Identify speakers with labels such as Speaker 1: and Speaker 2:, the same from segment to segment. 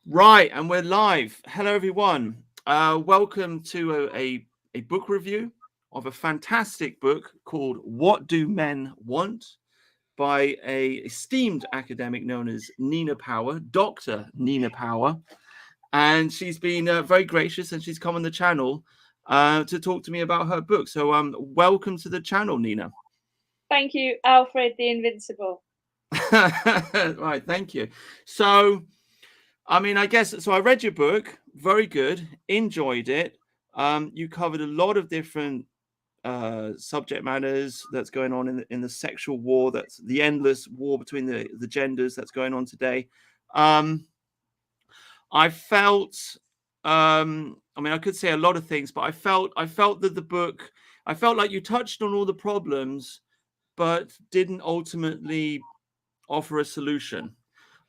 Speaker 1: Right, and we're live. Hello, everyone. Welcome to a book review of a fantastic book called What Do Men Want by a esteemed academic known as Nina Power, Dr. Nina Power. And she's been very gracious and she's come on the channel to talk to me about her book. So welcome to the channel, Nina.
Speaker 2: Thank you, Alfred the Invincible.
Speaker 1: Right, thank you. So, I guess so. I read your book, very good, enjoyed it. You covered a lot of different subject matters that's going on in the sexual war, that's the endless war between the genders that's going on today. I felt, I could say a lot of things, but I felt that the book, I felt like you touched on all the problems, but didn't ultimately offer a solution.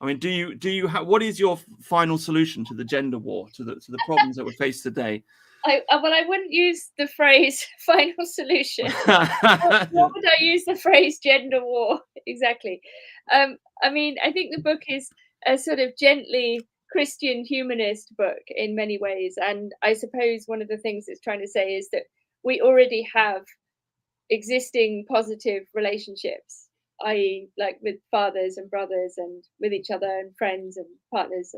Speaker 1: I mean, do you have, what is your final solution to the gender war, to the problems that we face today?
Speaker 2: I wouldn't use the phrase final solution. What would I use the phrase gender war? Exactly. I think the book is a sort of gently Christian humanist book in many ways. And I suppose one of the things it's trying to say is that we already have existing positive relationships, i.e., like with fathers and brothers and with each other and friends and partners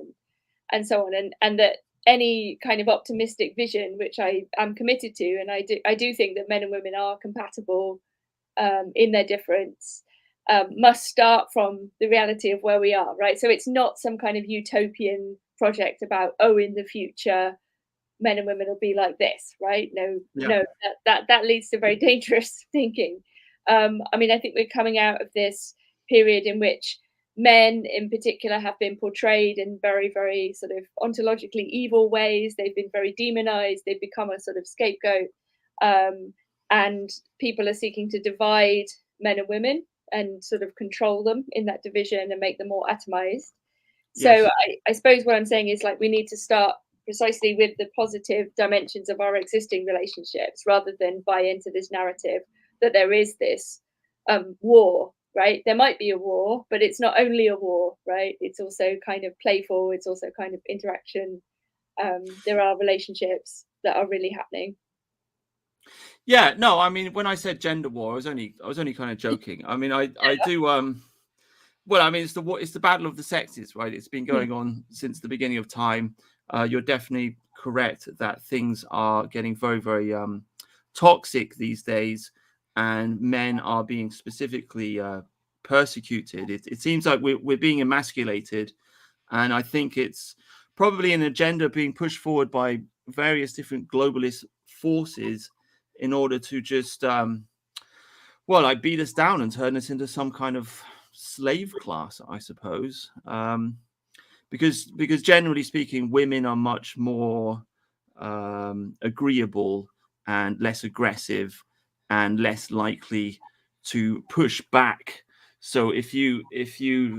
Speaker 2: and so on, and that any kind of optimistic vision, which I am committed to, and I do think that men and women are compatible in their difference, must start from the reality of where we are, right? So it's not some kind of utopian project about, oh, in the future men and women will be like this, right? No,
Speaker 1: Yeah.
Speaker 2: no, that leads to very dangerous thinking. I think we're coming out of this period in which men in particular have been portrayed in very, very sort of ontologically evil ways. They've been very demonized. They've become a sort of scapegoat. And people are seeking to divide men and women and sort of control them in that division and make them more atomized. So
Speaker 1: Yes.
Speaker 2: I suppose what I'm saying is, like, we need to start precisely with the positive dimensions of our existing relationships rather than buy into this narrative that there is this war, right? There might be a war, but it's not only a war, right? It's also kind of playful, it's also kind of interaction. There are relationships that are really happening.
Speaker 1: Yeah, no, I mean, when I said gender war, I was only kind of joking. I mean, I do well, I mean, it's the battle of the sexes, right? It's been
Speaker 2: Hmm.
Speaker 1: going on since the beginning of time. You're definitely correct that things are getting very, very toxic these days, and men are being specifically persecuted. It seems like we're being emasculated, and I think it's probably an agenda being pushed forward by various different globalist forces in order to just like beat us down and turn us into some kind of slave class, I suppose. Because generally speaking, women are much more agreeable and less aggressive and less likely to push back. So if you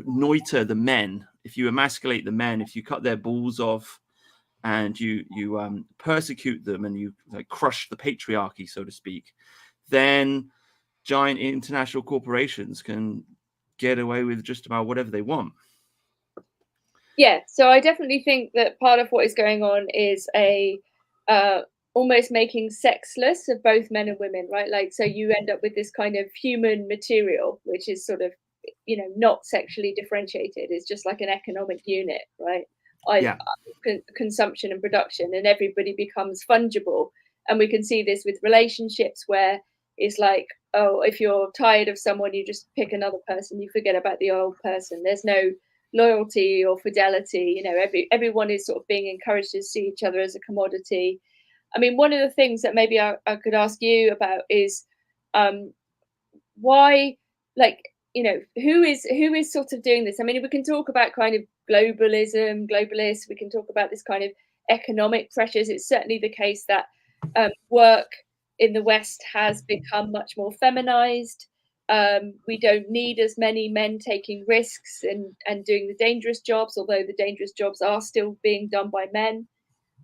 Speaker 1: neuter the men, if you emasculate the men, if you cut their balls off and you persecute them and you like crush the patriarchy, so to speak, then giant international corporations can get away with just about whatever they want.
Speaker 2: Yeah, so I definitely think that part of what is going on is a uh, almost making sexless of both men and women, right? Like, so you end up with this kind of human material, which is sort of, not sexually differentiated. It's just like an economic unit, right? I
Speaker 1: Yeah.
Speaker 2: consumption and production, and everybody becomes fungible. And we can see this with relationships where it's like, oh, if you're tired of someone, you just pick another person, you forget about the old person. There's no loyalty or fidelity. Everyone is sort of being encouraged to see each other as a commodity. I mean, one of the things that maybe I could ask you about is um, why, like, who is sort of doing this. I mean, we can talk about kind of globalists. We can talk about this kind of economic pressures. It's certainly the case that work in the West has become much more feminized. We don't need as many men taking risks and doing the dangerous jobs, although the dangerous jobs are still being done by men.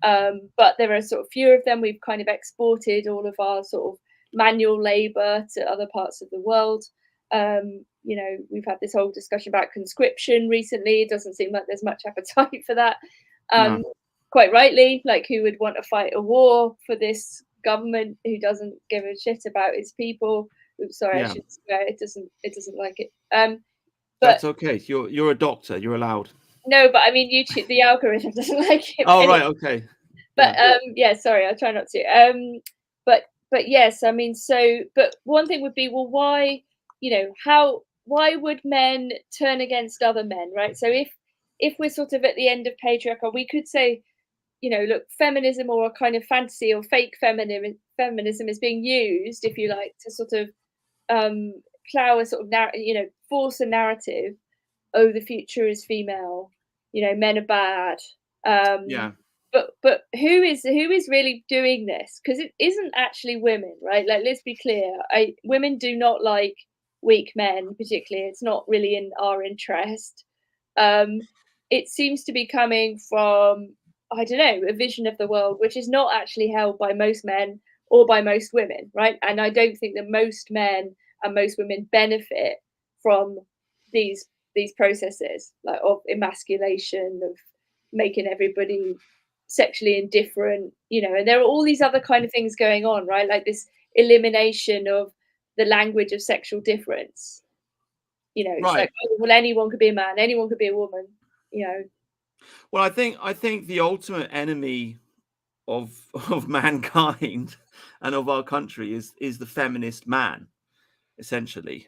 Speaker 2: But there are sort of fewer of them. We've kind of exported all of our sort of manual labor to other parts of the world. We've had this whole discussion about conscription recently. It doesn't seem like there's much appetite for that. Um,
Speaker 1: No.
Speaker 2: Quite rightly, like, who would want to fight a war for this government who doesn't give a shit about its people? Oops, sorry, I
Speaker 1: Yeah,
Speaker 2: should swear. It doesn't like it. But
Speaker 1: that's okay. You're a doctor. You're allowed.
Speaker 2: no, but I mean, YouTube, the algorithm doesn't like it.
Speaker 1: Oh,
Speaker 2: Anyway,
Speaker 1: right. Okay.
Speaker 2: but
Speaker 1: Yeah.
Speaker 2: yeah, sorry, I'll try not to. But yes, I mean, so but one thing would be, well, why, why would men turn against other men, right? So if we're sort of at the end of patriarchy, we could say, look, feminism or a kind of fantasy or fake feminism is being used, if you like, to sort of um, plow a sort of force a narrative. Oh, the future is female. Men are bad.
Speaker 1: Yeah.
Speaker 2: But who is really doing this? Because it isn't actually women, right? Like, let's be clear. Women do not like weak men, particularly. It's not really in our interest. Um, it seems to be coming from, I don't know, a vision of the world which is not actually held by most men or by most women, right? And I don't think that most men and most women benefit from these these processes, like, of emasculation, of making everybody sexually indifferent, and there are all these other kind of things going on, right? Like this elimination of the language of sexual difference. It's
Speaker 1: Right.
Speaker 2: like, oh, well, anyone could be a man, anyone could be a woman, you know.
Speaker 1: Well, I think the ultimate enemy of of mankind and of our country is the feminist man, essentially.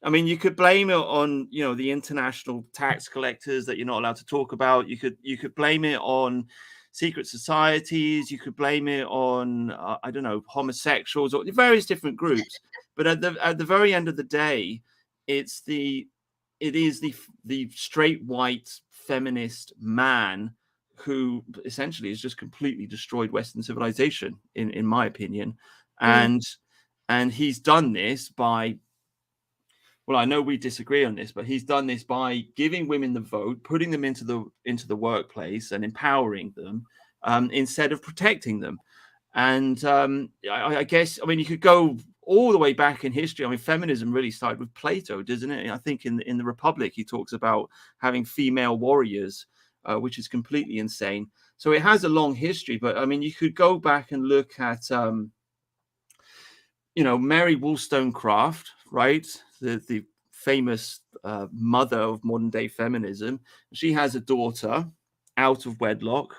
Speaker 1: I mean, you could blame it on, the international tax collectors that you're not allowed to talk about. You could blame it on secret societies. You could blame it on I don't know, homosexuals or various different groups. But at the very end of the day, it's the it is the straight white feminist man who essentially has just completely destroyed Western civilization, in my opinion.
Speaker 2: Mm,
Speaker 1: And he's done this by, well, I know we disagree on this, but he's done this by giving women the vote, putting them into the workplace and empowering them, instead of protecting them. And I guess, I mean, you could go all the way back in history. I mean, feminism really started with Plato, doesn't it? I think in the Republic he talks about having female warriors, which is completely insane. So it has a long history. But I mean, you could go back and look at Mary Wollstonecraft, right? The famous mother of modern day feminism. She has a daughter out of wedlock,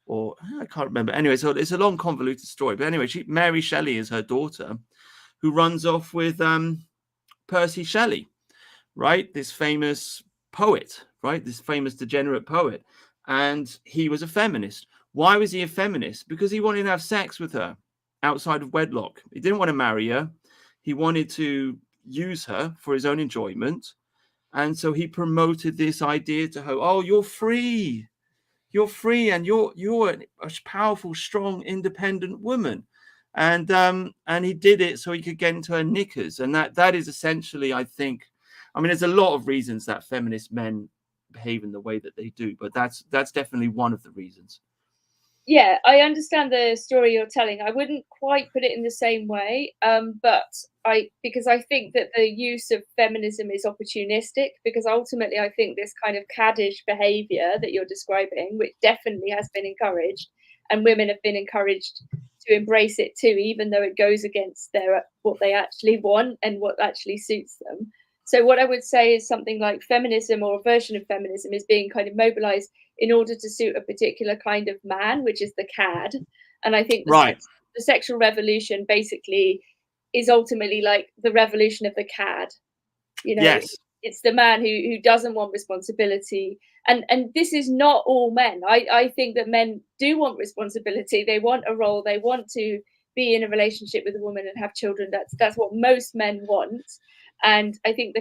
Speaker 1: or I can't remember. Anyway, so it's a long, convoluted story. But anyway, Mary Shelley is her daughter, who runs off with Percy Shelley, right? This famous poet, right? This famous degenerate poet. And he was a feminist. Why was he a feminist? Because he wanted to have sex with her outside of wedlock. He didn't want to marry her. He wanted to use her for his own enjoyment. And so he promoted this idea to her, oh, you're free. You're free, and you're a powerful, strong, independent woman. And he did it so he could get into her knickers. And that is essentially, I think, I mean, there's a lot of reasons that feminist men behave in the way that they do, but that's definitely one of the reasons.
Speaker 2: yeah, I understand the story you're telling. I wouldn't quite put it in the same way, but because I think that the use of feminism is opportunistic. Because ultimately, I think this kind of caddish behaviour that you're describing, which definitely has been encouraged, and women have been encouraged to embrace it too, even though it goes against what they actually want and what actually suits them. So what I would say is something like feminism, or a version of feminism, is being kind of mobilized in order to suit a particular kind of man, which is the cad. And I think
Speaker 1: Right.
Speaker 2: the sexual revolution basically is ultimately like the revolution of the cad.
Speaker 1: Yes.
Speaker 2: It's the man who doesn't want responsibility. And this is not all men. I think that men do want responsibility. They want a role. They want to be in a relationship with a woman and have children. That's what most men want. And I think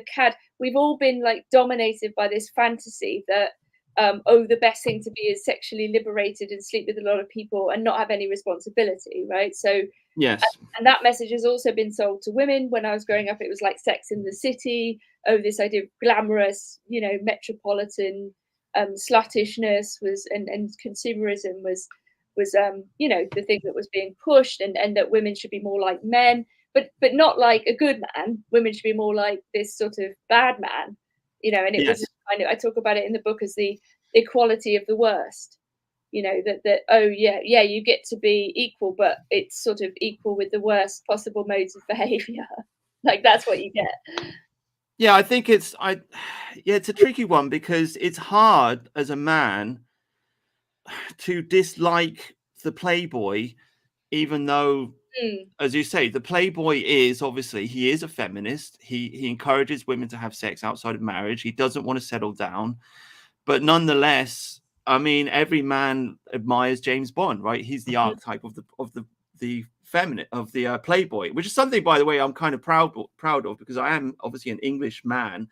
Speaker 2: we've all been like dominated by this fantasy that the best thing to be is sexually liberated and sleep with a lot of people and not have any responsibility, right? So,
Speaker 1: Yes.
Speaker 2: and that message has also been sold to women. When I was growing up, it was like Sex in the City. Oh, this idea of glamorous, metropolitan sluttishness and consumerism was the thing that was being pushed, and that women should be more like men, but not like a good man. Women should be more like this sort of bad man, and it was
Speaker 1: Yes.
Speaker 2: kind of, I talk about it in the book as the equality of the worst. You know, that oh yeah, you get to be equal, but it's sort of equal with the worst possible modes of behavior. Like that's what you get.
Speaker 1: Yeah, I think it's a tricky one because it's hard as a man to dislike the playboy, even though,
Speaker 2: Mm,
Speaker 1: as you say, the playboy is obviously he is a feminist. He encourages women to have sex outside of marriage. He doesn't want to settle down, but nonetheless, I mean, every man admires James Bond, right? He's the
Speaker 2: mm.
Speaker 1: archetype of the feminine of the playboy, which is something, by the way, I'm kind of proud of because I am obviously an English man,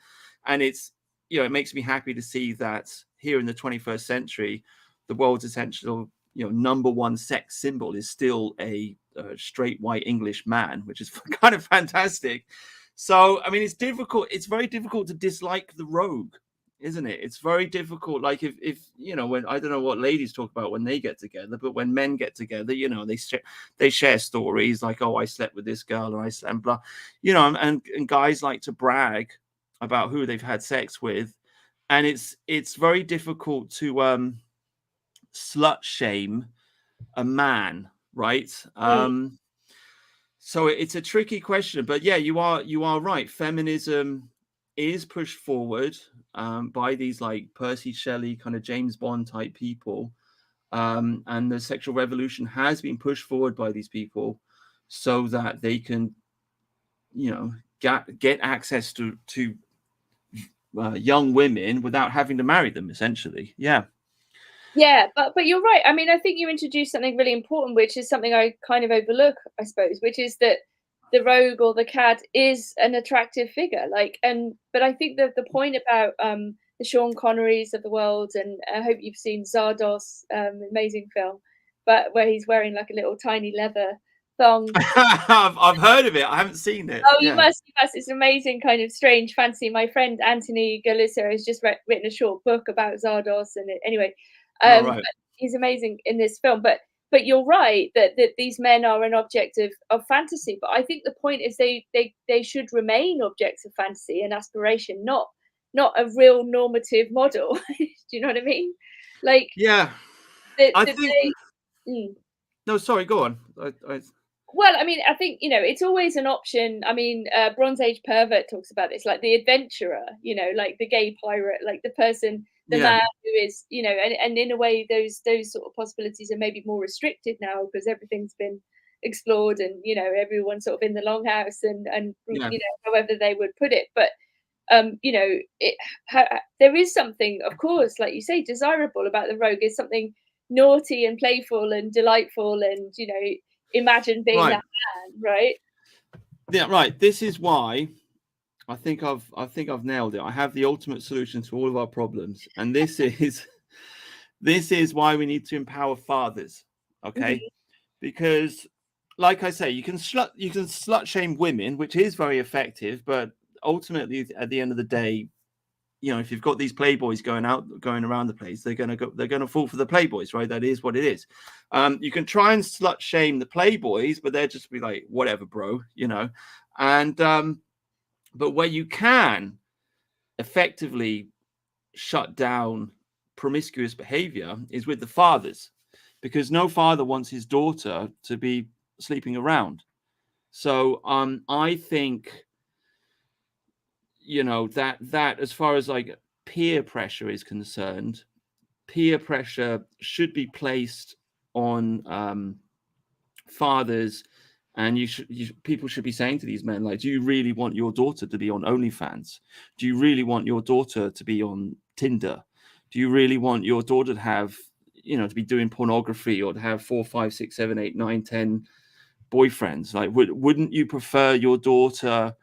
Speaker 1: and it's it makes me happy to see that here in the 21st century, the world's essential number one sex symbol is still a straight white English man, which is kind of fantastic. So I mean, it's difficult. It's very difficult to dislike the rogue, isn't it? It's very difficult. Like if when I don't know what ladies talk about when they get together, but when men get together, they share stories like, oh, I slept with this girl or I slept and blah, and guys like to brag about who they've had sex with, and it's very difficult to slut shame a man, right?
Speaker 2: Mm.
Speaker 1: So it's a tricky question, but yeah, you are right. Feminism is pushed forward by these like Percy Shelley kind of James Bond type people, and the sexual revolution has been pushed forward by these people so that they can, get access to young women without having to marry them, essentially. Yeah.
Speaker 2: Yeah, but you're right. I mean, I think you introduced something really important, which is something I kind of overlook, I suppose, which is that the rogue or the cad is an attractive figure. Like, but I think that the point about the Sean Connerys of the world, and I hope you've seen Zardos, amazing film, but where he's wearing like a little tiny leather thong.
Speaker 1: I've heard of it. I haven't seen it.
Speaker 2: Oh, you
Speaker 1: Yeah.
Speaker 2: must, you must. It's an amazing kind of strange fancy. My friend Anthony Galissa has just written a short book about Zardos, and anyway,
Speaker 1: All right.
Speaker 2: he's amazing in this film. But you're right that these men are an object of fantasy. But I think the point is they should remain objects of fantasy and aspiration, not a real normative model. Do you know what I mean? Like
Speaker 1: Yeah.
Speaker 2: that
Speaker 1: I
Speaker 2: that
Speaker 1: think.
Speaker 2: they. Mm.
Speaker 1: No, sorry. Go on.
Speaker 2: Well, I mean, I think, it's always an option. I mean, Bronze Age Pervert talks about this, like the adventurer, like the gay pirate, like the person, the
Speaker 1: Yeah.
Speaker 2: man who is, and in a way, those sort of possibilities are maybe more restricted now because everything's been explored and, everyone's sort of in the longhouse and
Speaker 1: Yeah.
Speaker 2: however they would put it. But, there is something, of course, like you say, desirable about the rogue is something naughty and playful and delightful and, imagine being
Speaker 1: Right.
Speaker 2: that man, right?
Speaker 1: Yeah. Right. This is why I think I've nailed it. I have the ultimate solution to all of our problems, and this is why we need to empower fathers. Okay,
Speaker 2: Mhm.
Speaker 1: because like I say, you can slut shame women, which is very effective, but ultimately at the end of the day, if you've got these playboys going around the place, they're gonna fall for the playboys, right? That is what it is. You can try and slut shame the playboys, but they'll just be like, whatever, bro, and but where you can effectively shut down promiscuous behavior is with the fathers, because no father wants his daughter to be sleeping around. So I think that as far as like peer pressure is concerned, peer pressure should be placed on fathers, and people should be saying to these men, like, do you really want your daughter to be on OnlyFans? Do you really want your daughter to be on Tinder? Do you really want your daughter to have to be doing pornography or to have 4, 5, 6, 7, 8, 9, 10 boyfriends? Like, wouldn't you prefer your daughter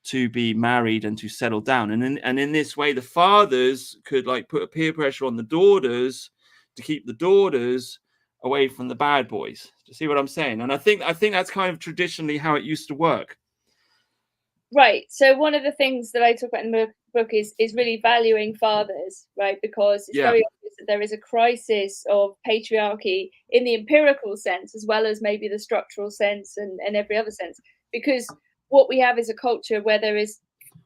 Speaker 1: to be married and to settle down? And in this way, the fathers could like put a peer pressure on the daughters to keep the daughters away from the bad boys. Do you see what I'm saying? And I think that's kind of traditionally how it used to work.
Speaker 2: Right. So one of the things that I talk about in the book is really valuing fathers, right? Because it's
Speaker 1: Yeah.
Speaker 2: very obvious that there is a crisis of patriarchy in the empirical sense, as well as maybe the structural sense and every other sense. Because what we have is a culture where there is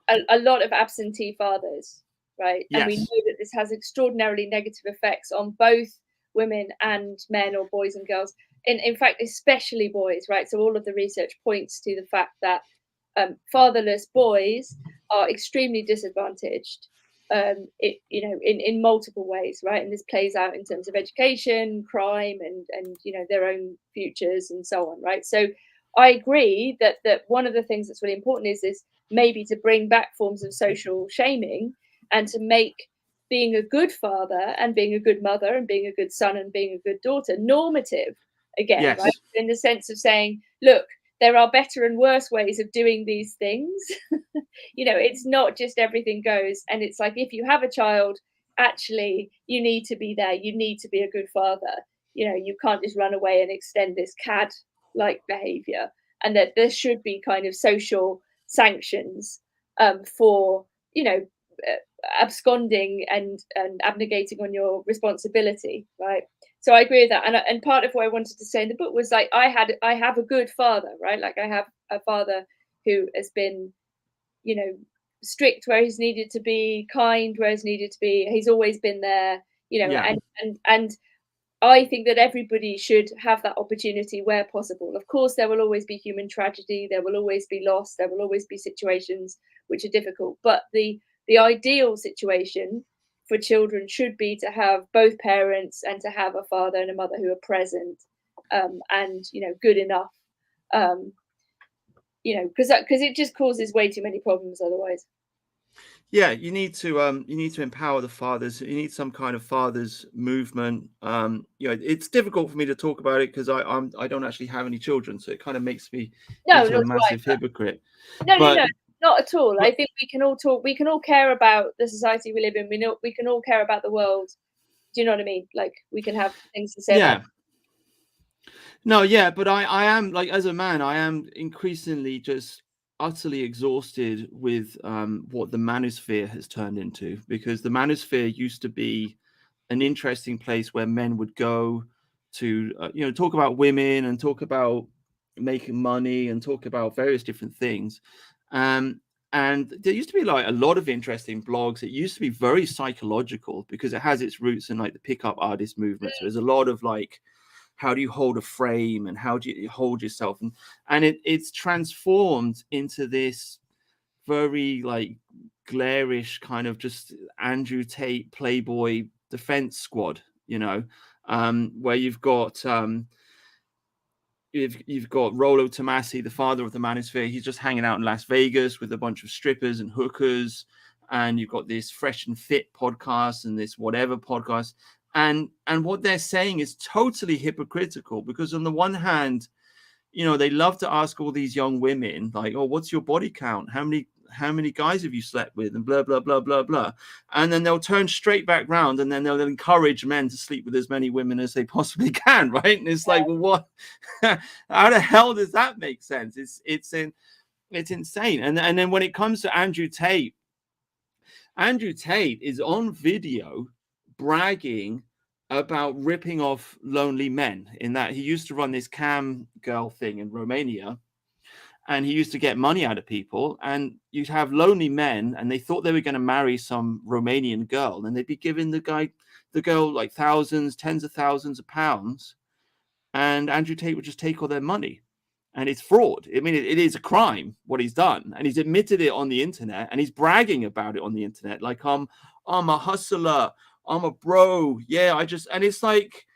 Speaker 2: a lot of absentee fathers, right? And we
Speaker 1: Yes.
Speaker 2: know that this has extraordinarily negative effects on both women and men, or boys and girls. In fact, especially boys, right? So all of the research points to the fact that fatherless boys are extremely disadvantaged, in multiple ways, right? And this plays out in terms of education, crime, and their own futures and so on, right? So I agree that one of the things that's really important is maybe to bring back forms of social shaming, and to make being a good father and being a good mother and being a good son and being a good daughter normative again, right?
Speaker 1: Yes.
Speaker 2: In the sense of saying, look, there are better and worse ways of doing these things. It's not just everything goes. And it's like, if you have a child, actually, you need to be there. You need to be a good father. You can't just run away and extend this CAD like behavior. And that there should be kind of social sanctions for, absconding and abnegating on your responsibility, right? So I agree with that. And part of what I wanted to say in the book was like, I have a good father, right? Like, I have a father who has been, strict where he's needed to be, kind where he's needed to be. He's always been there,
Speaker 1: Yeah.
Speaker 2: and I think that everybody should have that opportunity where possible. Of course, there will always be human tragedy, there will always be loss, there will always be situations which are difficult. But the ideal situation for children should be to have both parents, and to have a father and a mother who are present, and good enough. Because it just causes way too many problems otherwise.
Speaker 1: Yeah, you need to empower the fathers. You need some kind of fathers movement. It's difficult for me to talk about it because I don't actually have any children, so it kind of makes me
Speaker 2: No,
Speaker 1: into a
Speaker 2: not right.
Speaker 1: massive hypocrite.
Speaker 2: No,
Speaker 1: But
Speaker 2: not at all. I
Speaker 1: but
Speaker 2: think we can all talk. We can all care about the society we live in. We can all care about the world. Do you know what I mean? Like, we can have things to say about.
Speaker 1: yeah, no, yeah, but I am, like, as a man, I am increasingly just utterly exhausted with what the manosphere has turned into, because the manosphere used to be an interesting place where men would go to talk about women and talk about making money and talk about various different things. um and there used to be like a lot of interesting blogs. It used to be very psychological because it has its roots in like the pickup artist movement, so there's a lot of like, how do you hold a frame and how do you hold yourself, and it's transformed into this very like glarish kind of just Andrew Tate Playboy defense squad, where you've got Rollo Tomasi, the father of the manosphere. He's just hanging out in Las Vegas with a bunch of strippers and hookers, and you've got this Fresh and Fit podcast and this whatever podcast, and what they're saying is totally hypocritical, because on the one hand, they love to ask all these young women like, oh, what's your body count? How many guys have you slept with? And blah, blah, blah, blah, blah. And then they'll turn straight back round and then they'll encourage men to sleep with as many women as they possibly can, right? And it's like, well, what? How the hell does that make sense? It's insane. And then when it comes to Andrew Tate is on video bragging about ripping off lonely men, in that he used to run this cam girl thing in Romania, and he used to get money out of people, and you'd have lonely men and they thought they were going to marry some Romanian girl, and they'd be giving the girl like thousands, tens of thousands of pounds, and Andrew Tate would just take all their money. And it's fraud. I mean, it is a crime what he's done, and he's admitted it on the internet, and he's bragging about it on the internet, like, I'm a hustler, I'm a bro, yeah, and it's like,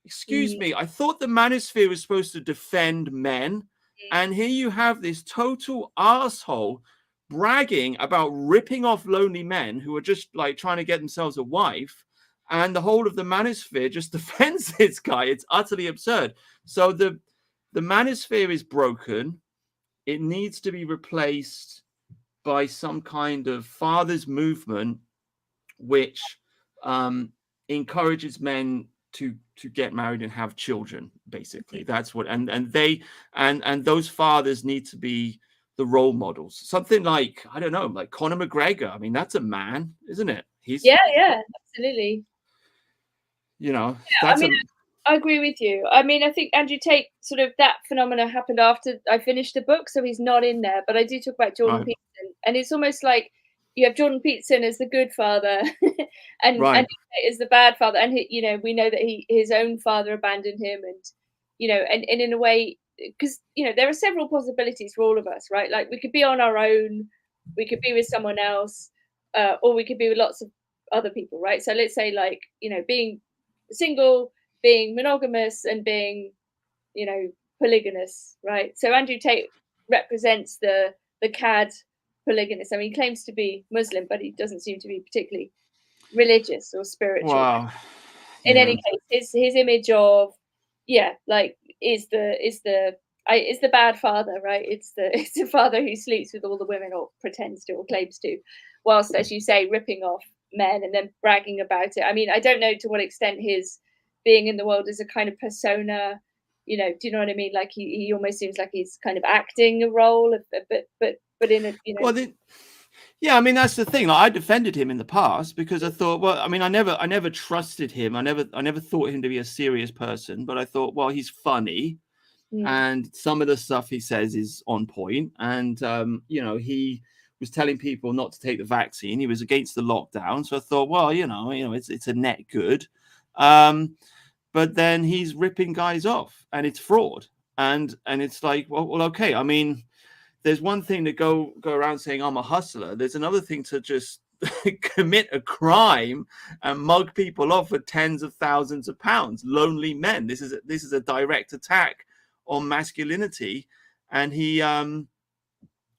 Speaker 1: excuse me, I thought the manosphere was supposed to defend men, and here you have this total asshole bragging about ripping off lonely men who are just like trying to get themselves a wife, and the whole of the manosphere just defends this guy. It's utterly absurd. So the manosphere is broken. It needs to be replaced by some kind of fathers movement, which encourages men to get married and have children. Basically, that's what. And those fathers need to be the role models. Something like, I don't know, like Conor McGregor. I mean, that's a man, isn't it? He's
Speaker 2: Absolutely.
Speaker 1: That's
Speaker 2: I agree with you. I mean, I think Andrew Tate, sort of that phenomena happened after I finished the book, so he's not in there. But I do talk about Jordan Peterson, and it's almost like you have Jordan Peterson as the good father, and
Speaker 1: Right.
Speaker 2: is the bad father, and he, we know that his own father abandoned him, and and in a way, because there are several possibilities for all of us, right? Like we could be on our own, we could be with someone else, or we could be with lots of other people, right? So let's say like being single, being monogamous, and being polygamous, right? So Andrew Tate represents the cad polygamist. I mean, he claims to be Muslim, but he doesn't seem to be particularly religious or spiritual.
Speaker 1: Wow.
Speaker 2: In
Speaker 1: Yeah.
Speaker 2: any case, his image of like is the bad father, right? It's the father who sleeps with all the women or pretends to or claims to, whilst, as you say, ripping off men and then bragging about it. I mean, I don't know to what extent his being in the world is a kind of persona. Do you know what I mean? Like he almost seems like he's kind of acting a role, but in a
Speaker 1: Well, yeah, I mean that's the thing. Like, I defended him in the past because I thought, well, I mean, I never trusted him. I never thought him to be a serious person. But I thought, well, he's funny, and some of the stuff he says is on point. And he was telling people not to take the vaccine. He was against the lockdown. So I thought, well, it's a net good. But then he's ripping guys off, and it's fraud. And it's like, well, okay. I mean, there's one thing to go around saying I'm a hustler. There's another thing to just commit a crime and mug people off for tens of thousands of pounds. Lonely men. This is a direct attack on masculinity, and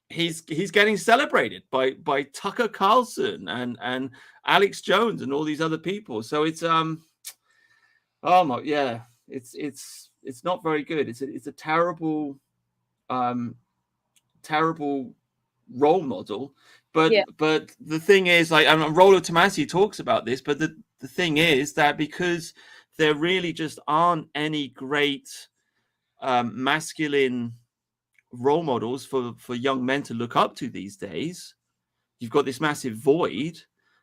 Speaker 1: he's getting celebrated by Tucker Carlson and Alex Jones and all these other people. So it's oh my, yeah, it's not very good. It's a terrible terrible role model. But the thing is, like, and Rollo Tomasi talks about this, but the thing is that because there really just aren't any great masculine role models for young men to look up to these days, you've got this massive void.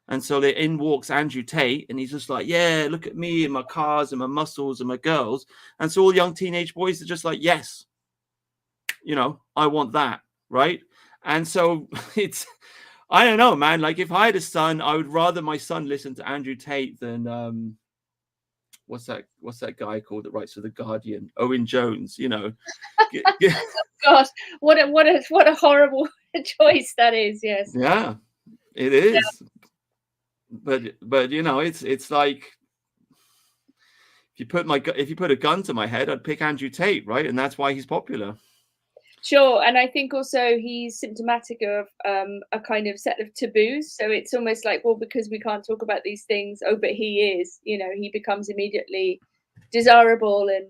Speaker 1: And so in walks Andrew Tate, and he's just like, yeah, look at me and my cars and my muscles and my girls. And so all young teenage boys are just like, yes, I want that, right? And so I don't know, man. Like if I had a son, I would rather my son listen to Andrew Tate than what's that guy called that writes for The Guardian? Owen Jones,
Speaker 2: God, what a horrible choice that is. Yes.
Speaker 1: Yeah, it is. Yeah. But it's like if you put a gun to my head, I'd pick Andrew Tate, right? And that's why he's popular.
Speaker 2: Sure, and I think also he's symptomatic of a kind of set of taboos. So it's almost like, well, because we can't talk about these things, oh, but he is, he becomes immediately desirable and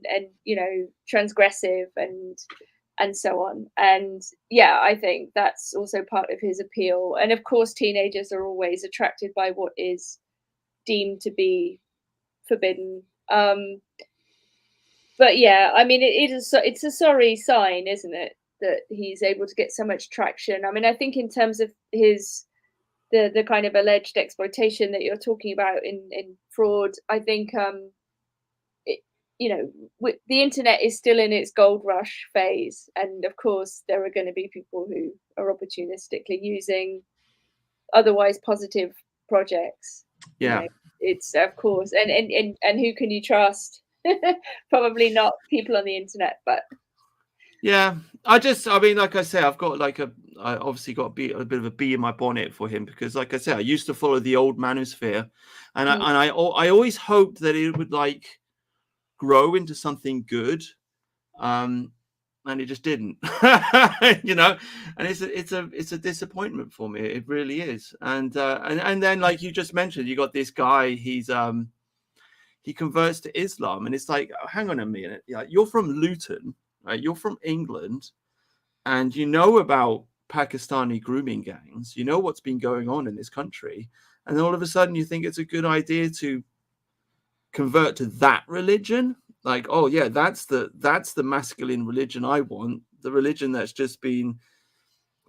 Speaker 2: transgressive and so on. And yeah, I think that's also part of his appeal. And of course, teenagers are always attracted by what is deemed to be forbidden. But yeah, I mean, it's a sorry sign, isn't it, that he's able to get so much traction. I mean, I think in terms of the kind of alleged exploitation that you're talking about in fraud, I think the internet is still in its gold rush phase, and of course there are going to be people who are opportunistically using otherwise positive projects.
Speaker 1: Yeah,
Speaker 2: it's of course, and who can you trust? Probably not people on the internet, but
Speaker 1: yeah, I mean, like I say, I obviously got a bit of a bee in my bonnet for him because, like I said, I used to follow the old manosphere, and I always hoped that it would like grow into something good, and it just didn't, and it's a disappointment for me. It really is, and then like you just mentioned, you got this guy. He converts to Islam, and it's like, hang on a minute, you're from Luton. Right, you're from England, and you know about Pakistani grooming gangs. You know what's been going on in this country, and then all of a sudden you think it's a good idea to convert to that religion. Like, oh yeah, that's the masculine religion I want. The religion that's just been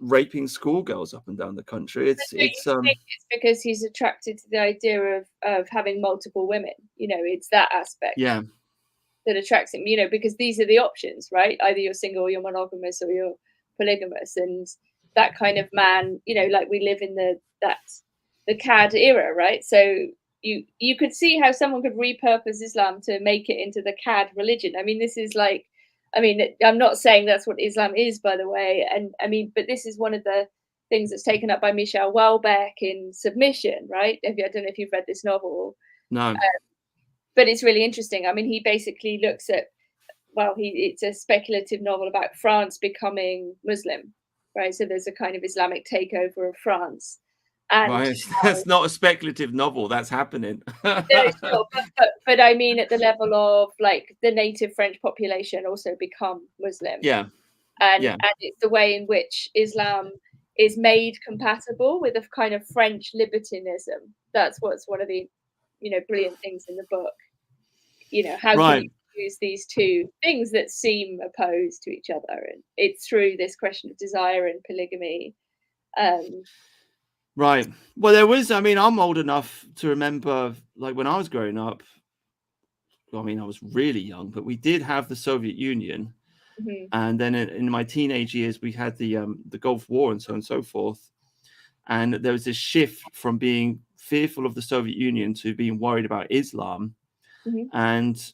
Speaker 1: raping schoolgirls up and down the country. It's
Speaker 2: because he's attracted to the idea of having multiple women. It's that aspect.
Speaker 1: Yeah.
Speaker 2: That attracts him, because these are the options, right? Either you're single, you're monogamous, or you're polygamous. And that kind of man, you know, like we live in the CAD era, right? So you could see how someone could repurpose Islam to make it into the CAD religion. I mean, this is like, I mean, I'm not saying that's what Islam is, by the way. And I mean, but this is one of the things that's taken up by Michel Houellebecq in Submission, right? I don't know if you've read this novel.
Speaker 1: No.
Speaker 2: But it's really interesting. I mean, he basically looks at, well, it's a speculative novel about France becoming Muslim, right? So there's a kind of Islamic takeover of France. And
Speaker 1: right, that's not a speculative novel. That's happening.
Speaker 2: no, sure, but I mean, at the level of like the native French population also become Muslim.
Speaker 1: Yeah,
Speaker 2: and
Speaker 1: yeah.
Speaker 2: it's the way in which Islam is made compatible with a kind of French libertinism. That's what's one of the, you know, brilliant things in the book. You know, how
Speaker 1: right.
Speaker 2: can you use these two things that seem opposed to each other? And it's through this question of desire and polygamy.
Speaker 1: Right. Well, there was, I mean, I'm old enough to remember, like when I was growing up, I mean, I was really young, but we did have the Soviet Union.
Speaker 2: Mm-hmm.
Speaker 1: And then in my teenage years, we had the Gulf War and so on and so forth. And there was this shift from being fearful of the Soviet Union to being worried about Islam.
Speaker 2: Mm-hmm.
Speaker 1: And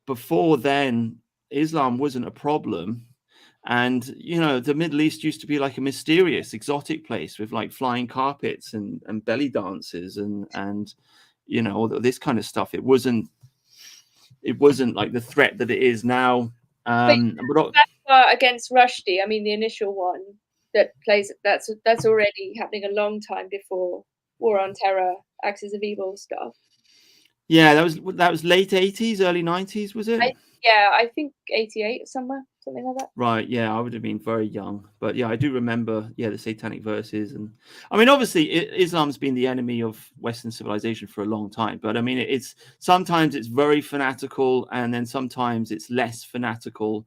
Speaker 1: before then, Islam wasn't a problem. And, you know, the Middle East used to be like a mysterious, exotic place with like flying carpets and belly dances and, you know, all this kind of stuff. It wasn't like the threat that it is now.
Speaker 2: But against Rushdie, I mean, the initial one that plays, that's already happening a long time before War on Terror, Axis of Evil stuff.
Speaker 1: Yeah, that was late 80s, early 90s, was it?
Speaker 2: I think 88 somewhere, something like that.
Speaker 1: Right, yeah, I would have been very young. But yeah, I do remember, the Satanic Verses. And I mean, obviously, Islam's been the enemy of Western civilization for a long time. But I mean, it's sometimes it's very fanatical, and then sometimes it's less fanatical.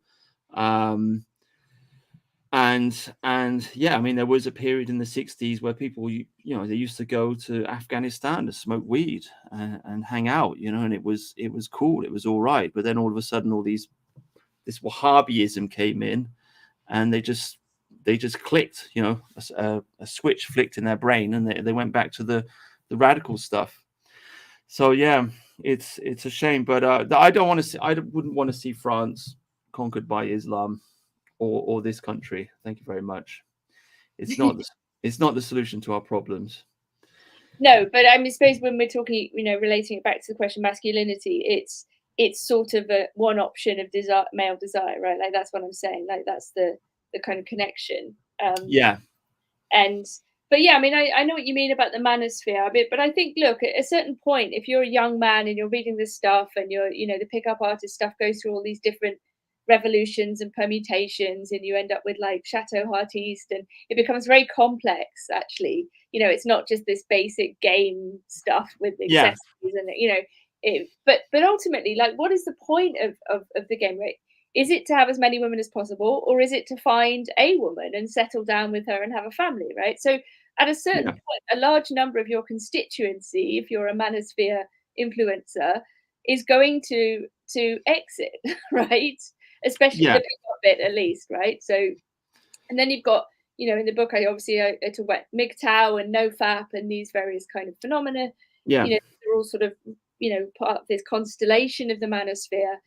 Speaker 1: And yeah, I mean, there was a period in the 60s where people, you know, they used to go to Afghanistan to smoke weed and hang out, you know, and it was cool, it was all right. But then all of a sudden, this Wahhabism came in, and they just clicked, you know, a switch flicked in their brain, and they went back to the radical stuff. So yeah, it's a shame, but I wouldn't want to see France conquered by Islam. Or this country. Thank you very much. It's not the solution to our problems.
Speaker 2: No, but I suppose when we're talking, you know, relating it back to the question of masculinity, it's sort of one option of male desire, right? Like that's what I'm saying. Like that's the kind of connection.
Speaker 1: Yeah.
Speaker 2: But yeah, I mean, I know what you mean about the manosphere a bit, but I think, look, at a certain point, if you're a young man and you're reading this stuff and you're, you know, the pickup artist stuff goes through all these different revolutions and permutations, and you end up with like Chateau Heartiste, and it becomes very complex. Actually, you know, it's not just this basic game stuff with accessories and you know, but ultimately, like, what is the point of the game, right? Is it to have as many women as possible, or is it to find a woman and settle down with her and have a family, right? So at a certain point, a large number of your constituency, if you're a manosphere influencer, is going to exit, right? Especially the pickup bit, at least, right? So, and then you've got, you know, in the book, I talk about MGTOW and NoFap and these various kind of phenomena.
Speaker 1: Yeah.
Speaker 2: You know, they're all sort of, you know, part of this constellation of the manosphere.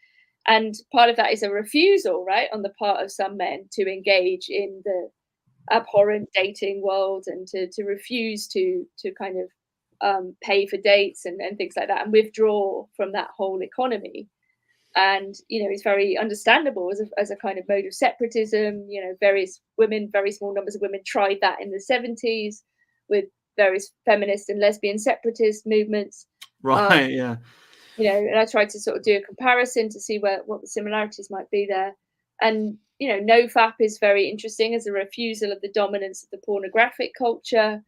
Speaker 2: And part of that is a refusal, right, on the part of some men to engage in the abhorrent dating world and to refuse to kind of pay for dates and things like that and withdraw from that whole economy. And, you know, it's very understandable as a kind of mode of separatism. You know, various women, very small numbers of women tried that in the 70s with various feminist and lesbian separatist movements.
Speaker 1: Right, yeah.
Speaker 2: You know, and I tried to sort of do a comparison to see what the similarities might be there. And, you know, NoFap is very interesting as a refusal of the dominance of the pornographic culture.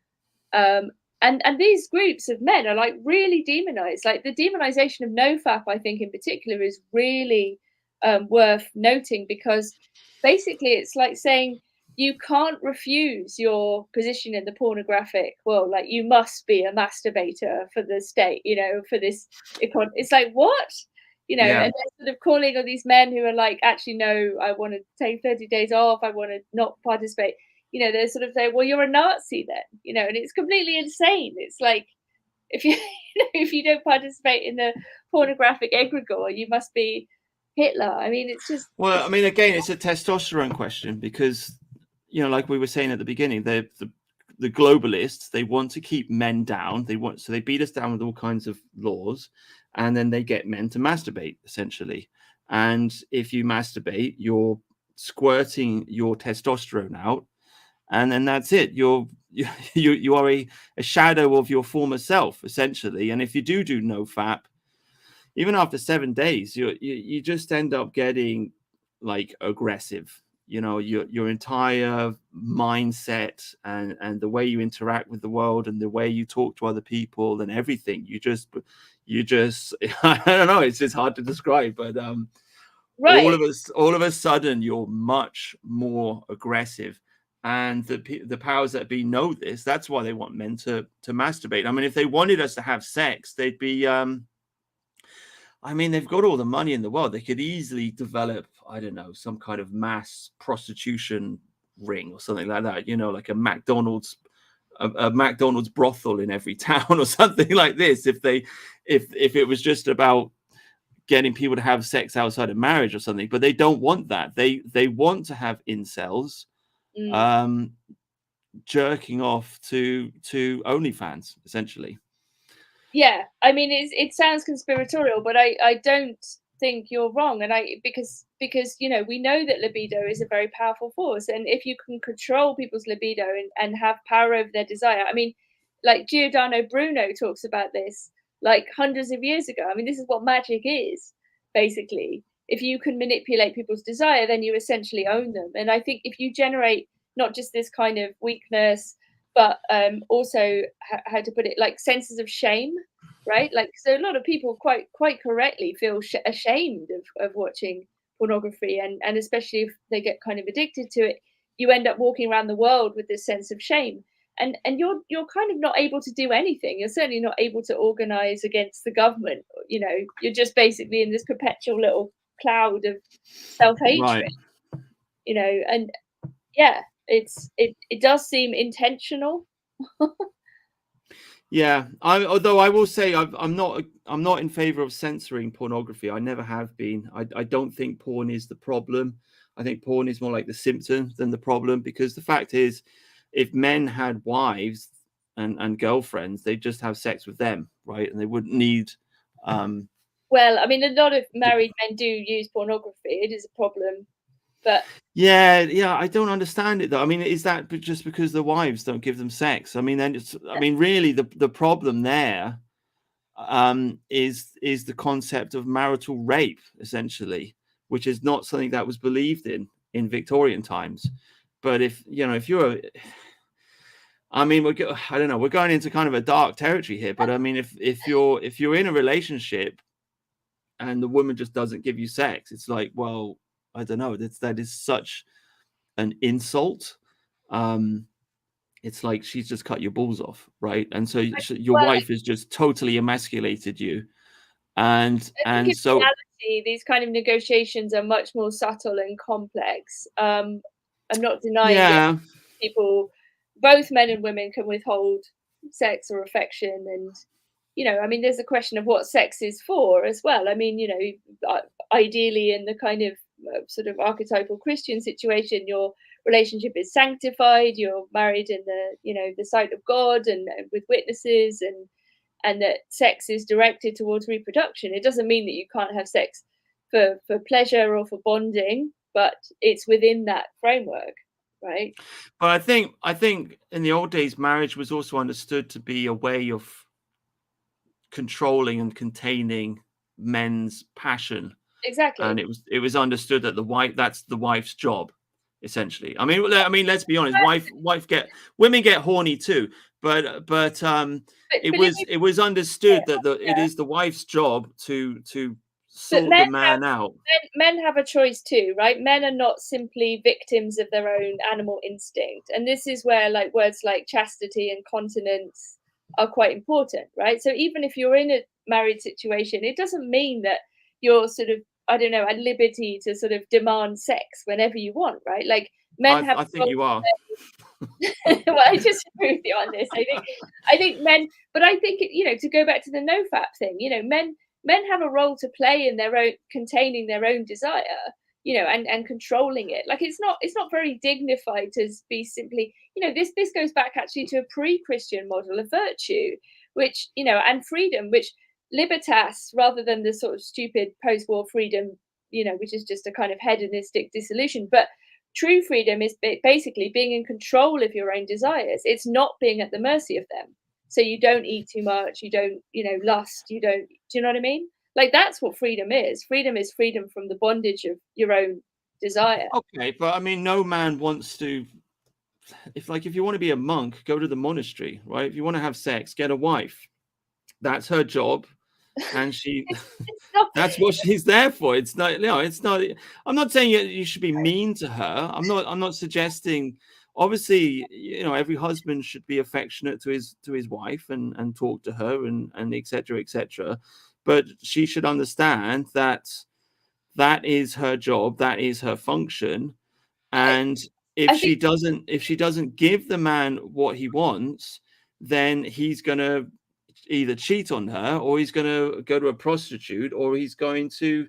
Speaker 2: And these groups of men are like really demonized. Like the demonization of NoFap, I think in particular, is really worth noting, because basically it's like saying you can't refuse your position in the pornographic world. Like you must be a masturbator for the state, you know, for this. It's like, what? you know,
Speaker 1: Yeah.
Speaker 2: and they're sort of calling on these men who are like, actually, no, I want to take 30 days off. I want to not participate. You know, they're sort of saying, well, you're a Nazi then, you know, and it's completely insane. It's like, if you, you know, if you don't participate in the pornographic egregore, you must be Hitler. I mean, it's just,
Speaker 1: Well, I mean, again, it's a testosterone question because, you know, like we were saying at the beginning, the globalists, they want to keep men down. So they beat us down with all kinds of laws, and then they get men to masturbate essentially. And if you masturbate, you're squirting your testosterone out, and then that's it. You are a shadow of your former self essentially. And if you do no fap, even after 7 days, you just end up getting like aggressive. You know, your entire mindset and the way you interact with the world and the way you talk to other people and everything. You just I don't know. It's just hard to describe, but
Speaker 2: right.
Speaker 1: all of a sudden you're much more aggressive. And the powers that be know this. That's why they want men to masturbate. I mean, if they wanted us to have sex, they'd be I mean, they've got all the money in the world. They could easily develop, I don't know, some kind of mass prostitution ring or something like that. You know, like a McDonald's brothel in every town or something like this. If it was just about getting people to have sex outside of marriage or something, but they don't want that. They want to have incels
Speaker 2: Mm.
Speaker 1: jerking off to OnlyFans essentially.
Speaker 2: Yeah, I mean, it sounds conspiratorial, but I don't think you're wrong, and because you know we know that libido is a very powerful force, and if you can control people's libido and have power over their desire, I mean, like Giordano Bruno talks about this like hundreds of years ago. I mean, this is what magic is basically. If you can manipulate people's desire, then you essentially own them. And I think if you generate not just this kind of weakness, but also how to put it, like senses of shame, right? Like, so a lot of people quite correctly feel ashamed of watching pornography, and especially if they get kind of addicted to it, you end up walking around the world with this sense of shame, and you're kind of not able to do anything. You're certainly not able to organize against the government. You know, you're just basically in this perpetual little cloud of
Speaker 1: Right.
Speaker 2: self-hatred. You know, and yeah, it does seem intentional.
Speaker 1: Yeah, although I will say I'm not in favor of censoring pornography. I never have been. I don't think porn is the problem. I think porn is more like the symptom than the problem, because the fact is, if men had wives and girlfriends, they'd just have sex with them, right? And they wouldn't need um
Speaker 2: Well, I mean, a lot of married men do use pornography. It is a problem, but
Speaker 1: yeah, I don't understand it though. I mean, is that just because the wives don't give them sex? I mean, I mean, really, the problem there is the concept of marital rape, essentially, which is not something that was believed in Victorian times. But if you know, if you're, I mean, I don't know, we're going into kind of a dark territory here. But I mean, if you're in a relationship and the woman just doesn't give you sex, it's like, well, I don't know, that is such an insult. It's like she's just cut your balls off, right? And so your
Speaker 2: well,
Speaker 1: wife has just totally emasculated you,
Speaker 2: I think in
Speaker 1: and so
Speaker 2: reality, these kind of negotiations are much more subtle and complex. I'm not denying that
Speaker 1: yeah,
Speaker 2: people, both men and women, can withhold sex or affection, and you know, I mean, there's a question of what sex is for as well. I mean, you know, ideally, in the kind of sort of archetypal Christian situation, your relationship is sanctified. You're married in the, you know, the sight of God and with witnesses, and that sex is directed towards reproduction. It doesn't mean that you can't have sex for pleasure or for bonding, but it's within that framework, right?
Speaker 1: but I think in the old days, marriage was also understood to be a way of controlling and containing men's passion, and
Speaker 2: Exactly.
Speaker 1: it was understood that that's the wife's job, essentially. I mean, let's be honest, women get horny too, but
Speaker 2: But if you,
Speaker 1: it was understood that it is the wife's job to
Speaker 2: but
Speaker 1: sort the man out.
Speaker 2: men have a choice too, right? Men are not simply victims of their own animal instinct, and this is where like words like chastity and continence are quite important, right? So even if you're in a married situation, it doesn't mean that you're sort of, I don't know, at liberty to sort of demand sex whenever you want, right? Like men have
Speaker 1: I think you are.
Speaker 2: well, I disagree with you on this. I think men, but I think you know, to go back to the nofap thing, you know, men have a role to play in their own containing their own desire, you know, and controlling it. Like it's not very dignified to be simply, you know, this goes back actually to a pre-Christian model of virtue, which, you know, and freedom, which libertas, rather than the sort of stupid post-war freedom, you know, which is just a kind of hedonistic dissolution, but true freedom is basically being in control of your own desires. It's not being at the mercy of them. So you don't eat too much, you don't, you know, lust, you don't, do you know what I mean? Like that's what freedom is. Freedom is freedom from the bondage of your own desire.
Speaker 1: Okay, but I mean, no man wants to. If you want to be a monk, go to the monastery, right? If you want to have sex, get a wife. That's her job, and that's what she's there for. It's not, you know, it's not. I'm not saying you should be mean to her. I'm not suggesting. Obviously, you know, every husband should be affectionate to his wife and talk to her and etc. etc. But she should understand that that is her job, that is her function, and if
Speaker 2: I
Speaker 1: she
Speaker 2: think
Speaker 1: doesn't give the man what he wants, then he's gonna either cheat on her, or he's gonna go to a prostitute, or he's going to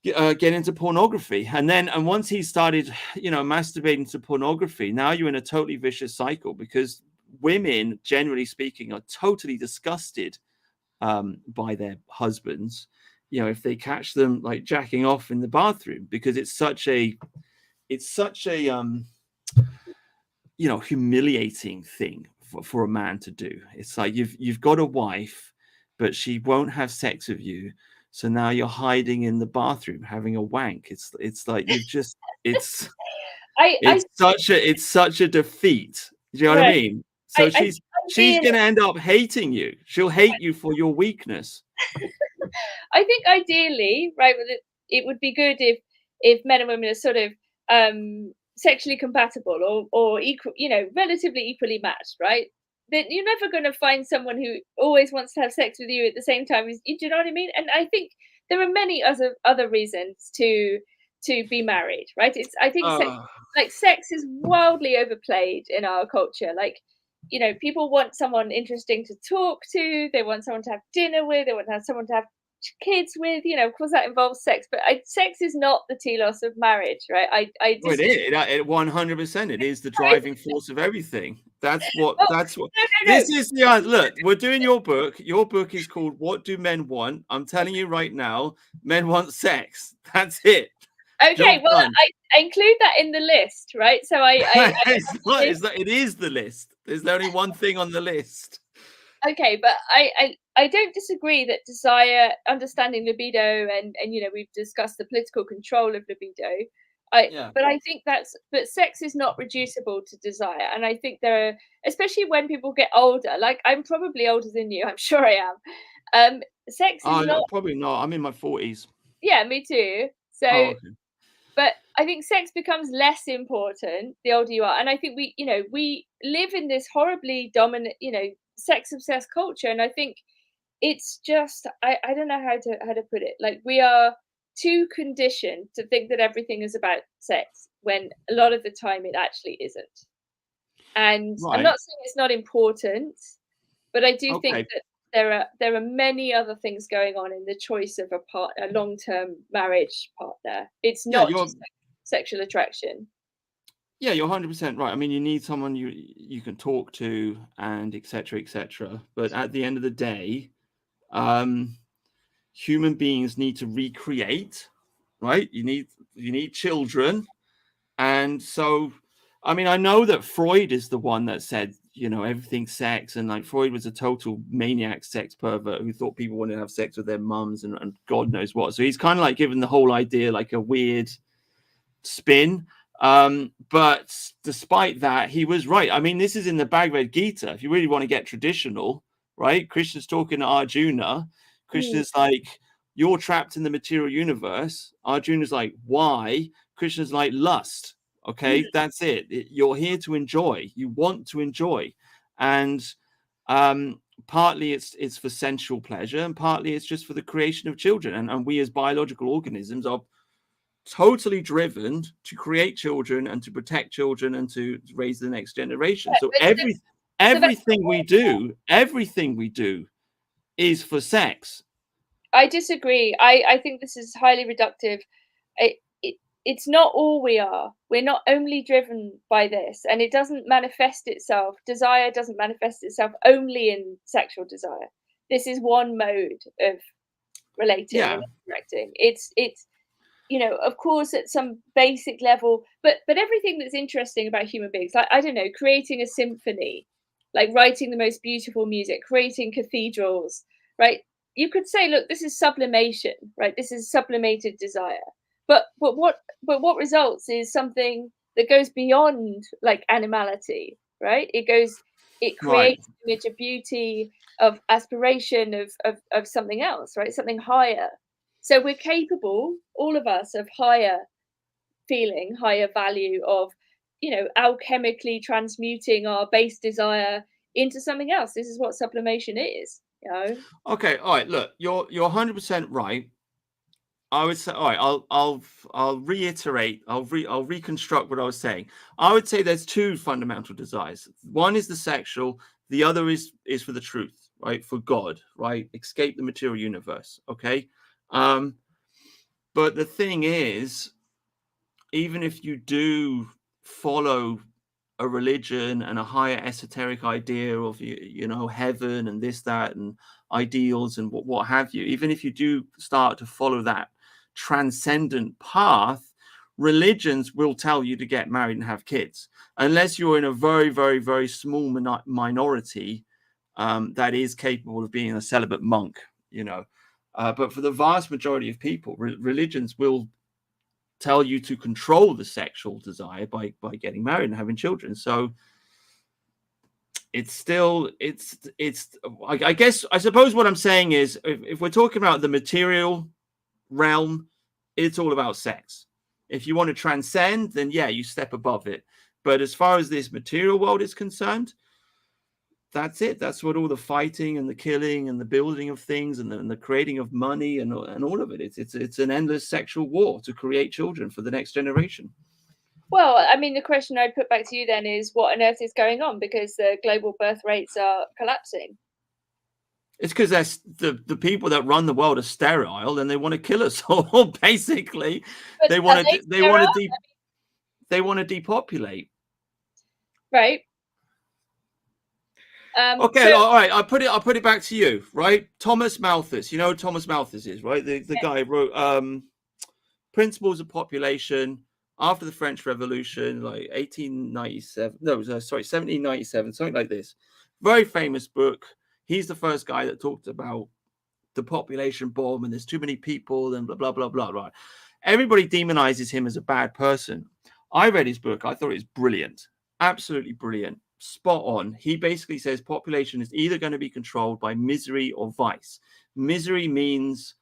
Speaker 1: get into pornography. And once he started, you know, masturbating to pornography, now you're in a totally vicious cycle, because women, generally speaking, are totally disgusted by their husbands, you know, if they catch them like jacking off in the bathroom, because it's such a you know, humiliating thing for a man to do. It's like you've got a wife, but she won't have sex with you, so now you're hiding in the bathroom having a wank. It's like you've just it's it's such a defeat. Do you know what I
Speaker 2: right.
Speaker 1: mean? So
Speaker 2: I
Speaker 1: she's gonna end up hating you. She'll hate you for your weakness.
Speaker 2: I think ideally, right, it would be good if men and women are sort of sexually compatible or equal, you know, relatively equally matched, right? Then you're never going to find someone who always wants to have sex with you at the same time as you. Do you know what I mean? And I think there are many other reasons to be married, right? It's I think like sex is wildly overplayed in our culture. Like, you know, people want someone interesting to talk to, they want someone to have dinner with, they want to have someone to have kids with, you know, of course that involves sex, but sex is not the telos of marriage, right?
Speaker 1: Well, it is. It 100%. It is the driving force of everything. That's what.
Speaker 2: Oh,
Speaker 1: That's what.
Speaker 2: no.
Speaker 1: This is the look. We're doing your book. Your book is called "What Do Men Want?" I'm telling you right now, men want sex. That's it.
Speaker 2: Okay,
Speaker 1: Job
Speaker 2: well,
Speaker 1: done.
Speaker 2: I include that in the list, right? So
Speaker 1: It's not. It's not. It is the list. There's only one thing on the list.
Speaker 2: okay, but I don't disagree that desire, understanding libido, and you know, we've discussed the political control of libido.
Speaker 1: Yeah.
Speaker 2: But I think but sex is not reducible to desire, and I think there are, especially when people get older. Like I'm probably older than you. I'm sure I am. Sex is
Speaker 1: Oh,
Speaker 2: not.
Speaker 1: probably not. I'm in my 40s.
Speaker 2: Yeah, me too.
Speaker 1: Oh,
Speaker 2: So,
Speaker 1: okay.
Speaker 2: but I think sex becomes less important the older you are, and I think you know, we live in this horribly dominant, you know, sex obsessed culture, and I think it's just I don't know how to put it. Like we are too conditioned to think that everything is about sex when a lot of the time it actually isn't. And I'm
Speaker 1: Right.
Speaker 2: not saying it's not important, but I do think
Speaker 1: Okay.
Speaker 2: that there are many other things going on in the choice of a long-term marriage partner. It's
Speaker 1: Yeah,
Speaker 2: not
Speaker 1: you're
Speaker 2: just sexual attraction.
Speaker 1: Yeah, you're 100% right. I mean, you need someone you can talk to and etc. etc. But at the end of the day, um, human beings need to recreate, right? You need children, and so, I mean, I know that Freud is the one that said, you know, everything's sex, and like Freud was a total maniac, sex pervert who thought people wanted to have sex with their mums and God knows what. So he's kind of like given the whole idea like a weird spin. But despite that, he was right. I mean, this is in the Bhagavad Gita. If you really want to get traditional, right? Krishna's talking to Arjuna.
Speaker 2: Mm.
Speaker 1: Krishna's like, you're trapped in the material universe. Arjuna's like, why? Krishna's like, lust. Okay, that's it. You're here to enjoy. You want to enjoy. And partly it's for sensual pleasure, and partly it's just for the creation of children. And we as biological organisms are totally driven to create children and to protect children and to raise the next generation. So everything we do is for sex.
Speaker 2: I disagree. I think this is highly reductive. It's not all we are. We're not only driven by this, and it doesn't manifest itself. Desire doesn't manifest itself only in sexual desire. This is one mode of relating and interacting. It's of course, at some basic level, but everything that's interesting about human beings, like, I don't know, creating a symphony, like writing the most beautiful music, creating cathedrals, right? You could say, look, this is sublimation, right? This is sublimated desire. But what results is something that goes beyond like animality, right? It creates an image of beauty, of aspiration, of something else, right? Something higher. So we're capable, all of us, of higher feeling, higher value, of alchemically transmuting our base desire into something else. This is what sublimation is.
Speaker 1: Okay, all right. Look, you're 100% right. I would say, all right, I'll reiterate, I'll reconstruct what I was saying. I would say there's two fundamental desires. One is the sexual, the other is for the truth, right? For God, right? Escape the material universe. Okay. But the thing is, even if you do follow a religion and a higher esoteric idea of heaven and this, that, and ideals and what have you, even if you do start to follow that transcendent path, religions will tell you to get married and have kids, unless you're in a very, very, very small minority that is capable of being a celibate monk, but for the vast majority of people, religions will tell you to control the sexual desire by getting married and having children. So it's still, I guess, I suppose what I'm saying is, if we're talking about the material realm, it's all about sex. If you want to transcend, then yeah, you step above it. But as far as this material world is concerned, that's it. That's what all the fighting and the killing and the building of things and the creating of money and all of it. It's an endless sexual war to create children for the next generation.
Speaker 2: Well, I mean, the question I'd put back to you then is, what on earth is going on? Because the global birth rates are collapsing.
Speaker 1: It's because the people that run the world are sterile and they want to kill us all. Basically, they want to depopulate.
Speaker 2: Right.
Speaker 1: Okay, all right. I'll put it back to you, right? Thomas Malthus. You know who Thomas Malthus is, right? The guy who wrote Principles of Population after the French Revolution, like 1897. No, sorry, 1797, something like this. Very famous book. He's the first guy that talked about the population bomb and there's too many people and blah, blah, blah, blah, right? Everybody demonizes him as a bad person. I read his book. I thought it was brilliant. Absolutely brilliant. Spot on. He basically says population is either going to be controlled by misery or vice. Misery means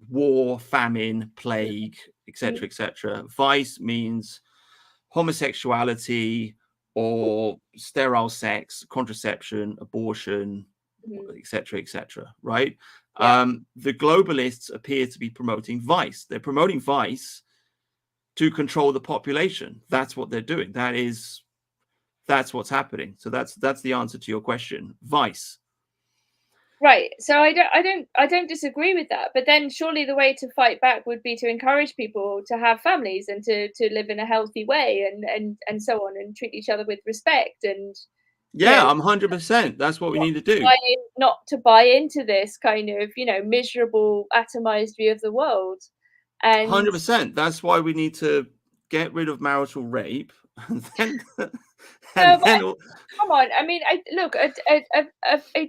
Speaker 1: war, famine, plague, etc., etc. Vice means homosexuality or sterile sex, contraception, abortion, etc., etc. Right? The globalists appear to be promoting vice. They're promoting vice to control the population. That's what they're doing. That's what's happening. So that's the answer to your question. Vice.
Speaker 2: Right. So I don't disagree with that. But then surely the way to fight back would be to encourage people to have families and to live in a healthy way and so on, and treat each other with respect. And
Speaker 1: I'm 100%. That's what we need to do.
Speaker 2: Not to buy into this kind of miserable atomized view of the world. And
Speaker 1: 100%. That's why we need to get rid of marital rape. And then,
Speaker 2: come on. I mean, look, a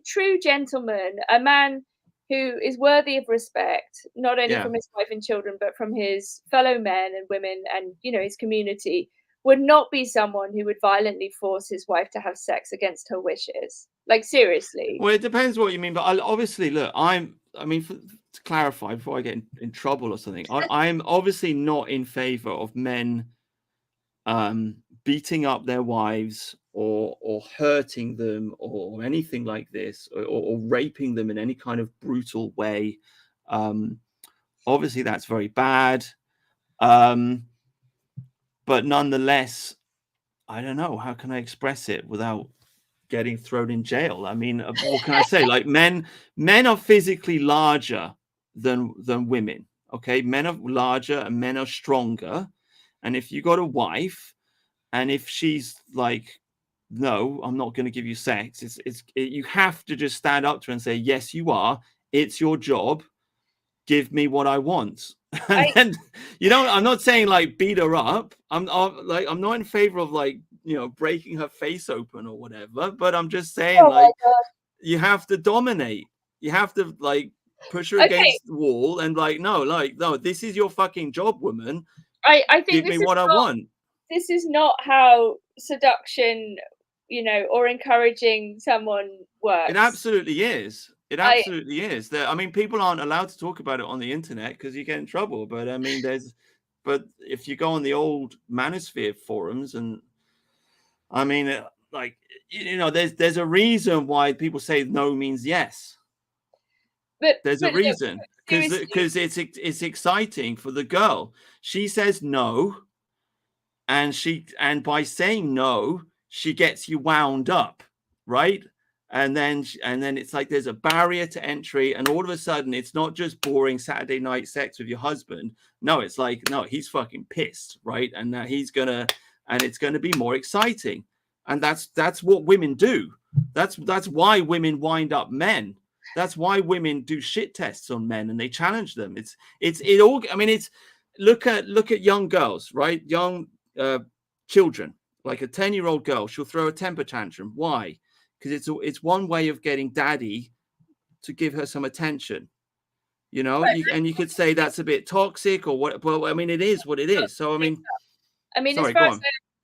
Speaker 2: true gentleman, a man who is worthy of respect, not only from his wife and children, but from his fellow men and women and, his community, would not be someone who would violently force his wife to have sex against her wishes. Like, seriously.
Speaker 1: Well, it depends what you mean. But obviously, look, to clarify before I get in trouble or something, I'm obviously not in favor of men beating up their wives or hurting them or anything like this, or raping them in any kind of brutal way. Obviously, that's very bad. But nonetheless, I don't know, how can I express it without getting thrown in jail? I mean, what can I say? Like, men are physically larger than women. Okay, men are larger and men are stronger. And if you got a wife, and if she's like, no, I'm not going to give you sex, you have to just stand up to her and say, yes, you are. It's your job. Give me what I want. And then, I'm not saying like beat her up. I'm not in favor of like, breaking her face open or whatever, but I'm just saying, like, you have to dominate. You have to like push her against the wall and like, no, this is your fucking job, woman.
Speaker 2: I think
Speaker 1: give me what I want.
Speaker 2: This is not how seduction, or encouraging someone works.
Speaker 1: It absolutely is. It absolutely is. I mean, people aren't allowed to talk about it on the internet because you get in trouble. But I mean, but if you go on the old manosphere forums, and I mean, like, there's a reason why people say no means yes. But there's a reason, because it's exciting for the girl. She says no, and by saying no, she gets you wound up, right? And then it's like there's a barrier to entry, and all of a sudden it's not just boring Saturday night sex with your husband. No, it's like, no, he's fucking pissed, right? And it's gonna be more exciting. And that's what women do. That's why women wind up men. That's why women do shit tests on men and they challenge them. Look at young girls, right? Young children, like a 10-year-old girl, she'll throw a temper tantrum. Why? Because it's one way of getting daddy to give her some attention, and you could say that's a bit toxic or what. Well, I mean, it is what it is. So I mean, sorry,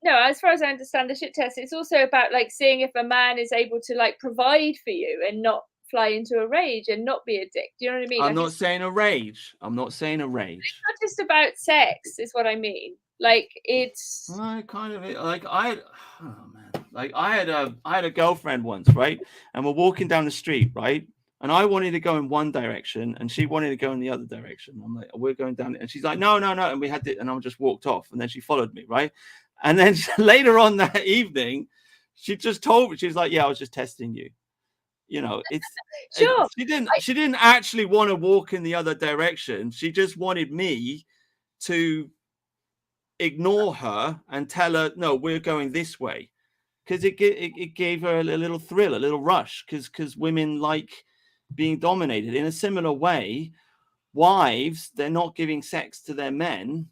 Speaker 2: as far as I understand the shit test, it's also about like seeing if a man is able to like provide for you and not fly into a rage and not be a dick. Do you know what I mean?
Speaker 1: I'm not saying a rage. I'm not saying a rage.
Speaker 2: It's not just about sex, is what I mean. Like, it's
Speaker 1: kind of like I had a girlfriend once, right? And we're walking down the street, right? And I wanted to go in one direction, and she wanted to go in the other direction. I'm like, we're going down, and she's like, no, and we had to, and I just walked off, and then she followed me, right? And then later on that evening, she just told me, she's like, yeah, I was just testing you. It's
Speaker 2: sure.
Speaker 1: She didn't actually want to walk in the other direction. She just wanted me to ignore her and tell her, no, we're going this way, because it gave her a little thrill, a little rush, because women like being dominated. In a similar way, wives, they're not giving sex to their men.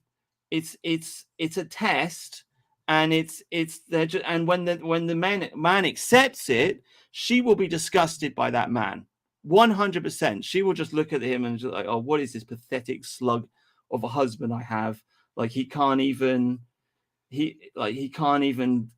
Speaker 1: It's a test, and and when the man accepts it, she will be disgusted by that man 100%. She will just look at him and just like, oh, what is this pathetic slug of a husband I have? Like, he can't even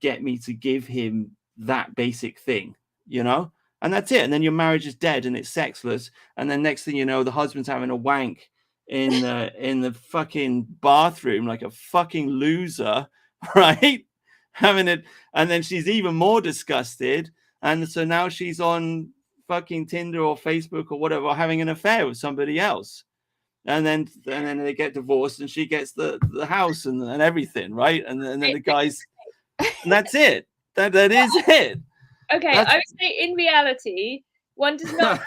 Speaker 1: get me to give him that basic thing, and that's it. And then your marriage is dead and it's sexless. And then next thing you know, the husband's having a wank in the fucking bathroom like a fucking loser, right? Having it, and then she's even more disgusted. And so now she's on fucking Tinder or Facebook or whatever, having an affair with somebody else. And then they get divorced, and she gets the house and everything, right? And then the guys, and that's it. That is it.
Speaker 2: Okay, I would say in reality, one does not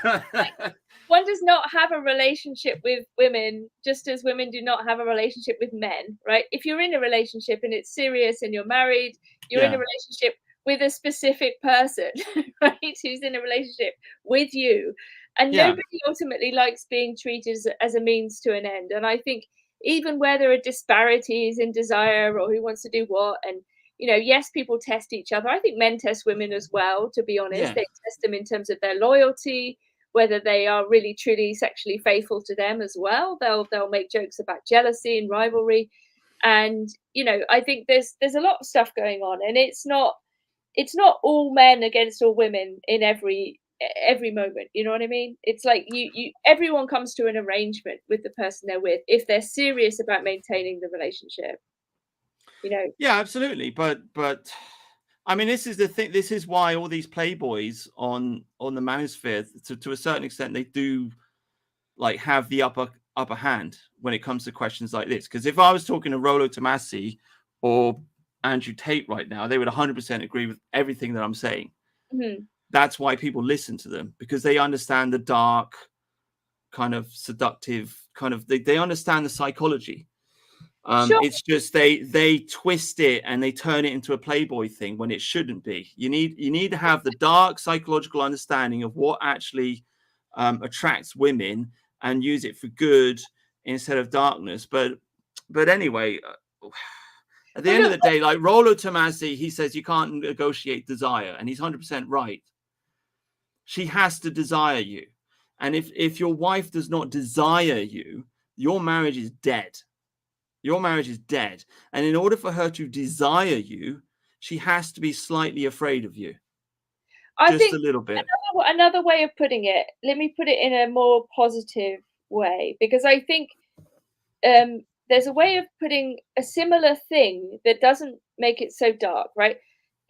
Speaker 2: have a relationship with women just as women do not have a relationship with men, right? If you're in a relationship and it's serious and you're married, you're in a relationship with a specific person, right? Who's in a relationship with you. And nobody ultimately likes being treated as a means to an end. And I think even where there are disparities in desire or who wants to do what, and yes, people test each other. I think men test women as well, to be honest. They test them in terms of their loyalty, whether they are really truly sexually faithful to them as well. They'll make jokes about jealousy and rivalry. And I think there's a lot of stuff going on, and it's not all men against all women in every moment. You know what I mean? It's like everyone comes to an arrangement with the person they're with if they're serious about maintaining the relationship.
Speaker 1: Yeah, absolutely. But I mean, this is the thing. This is why all these playboys on the manosphere, to a certain extent, they do like have the upper hand when it comes to questions like this. Because if I was talking to Rollo Tomasi or Andrew Tate right now, they would 100% agree with everything that I'm saying.
Speaker 2: Mm-hmm.
Speaker 1: That's why people listen to them, because they understand the dark, kind of seductive, kind of they understand the psychology.
Speaker 2: Sure.
Speaker 1: It's just they twist it and they turn it into a Playboy thing when it shouldn't be. You need to have the dark psychological understanding of what actually attracts women and use it for good instead of darkness. But anyway, at the end of the day, like Rollo Tomasi, he says you can't negotiate desire, and he's 100% right. She has to desire you, and if your wife does not desire you, your marriage is dead. Your marriage is dead. And in order for her to desire you, she has to be slightly afraid of you.
Speaker 2: I
Speaker 1: Just
Speaker 2: think
Speaker 1: a little bit.
Speaker 2: Another way of putting it, let me put it in a more positive way, because I think there's a way of putting a similar thing that doesn't make it so dark, right?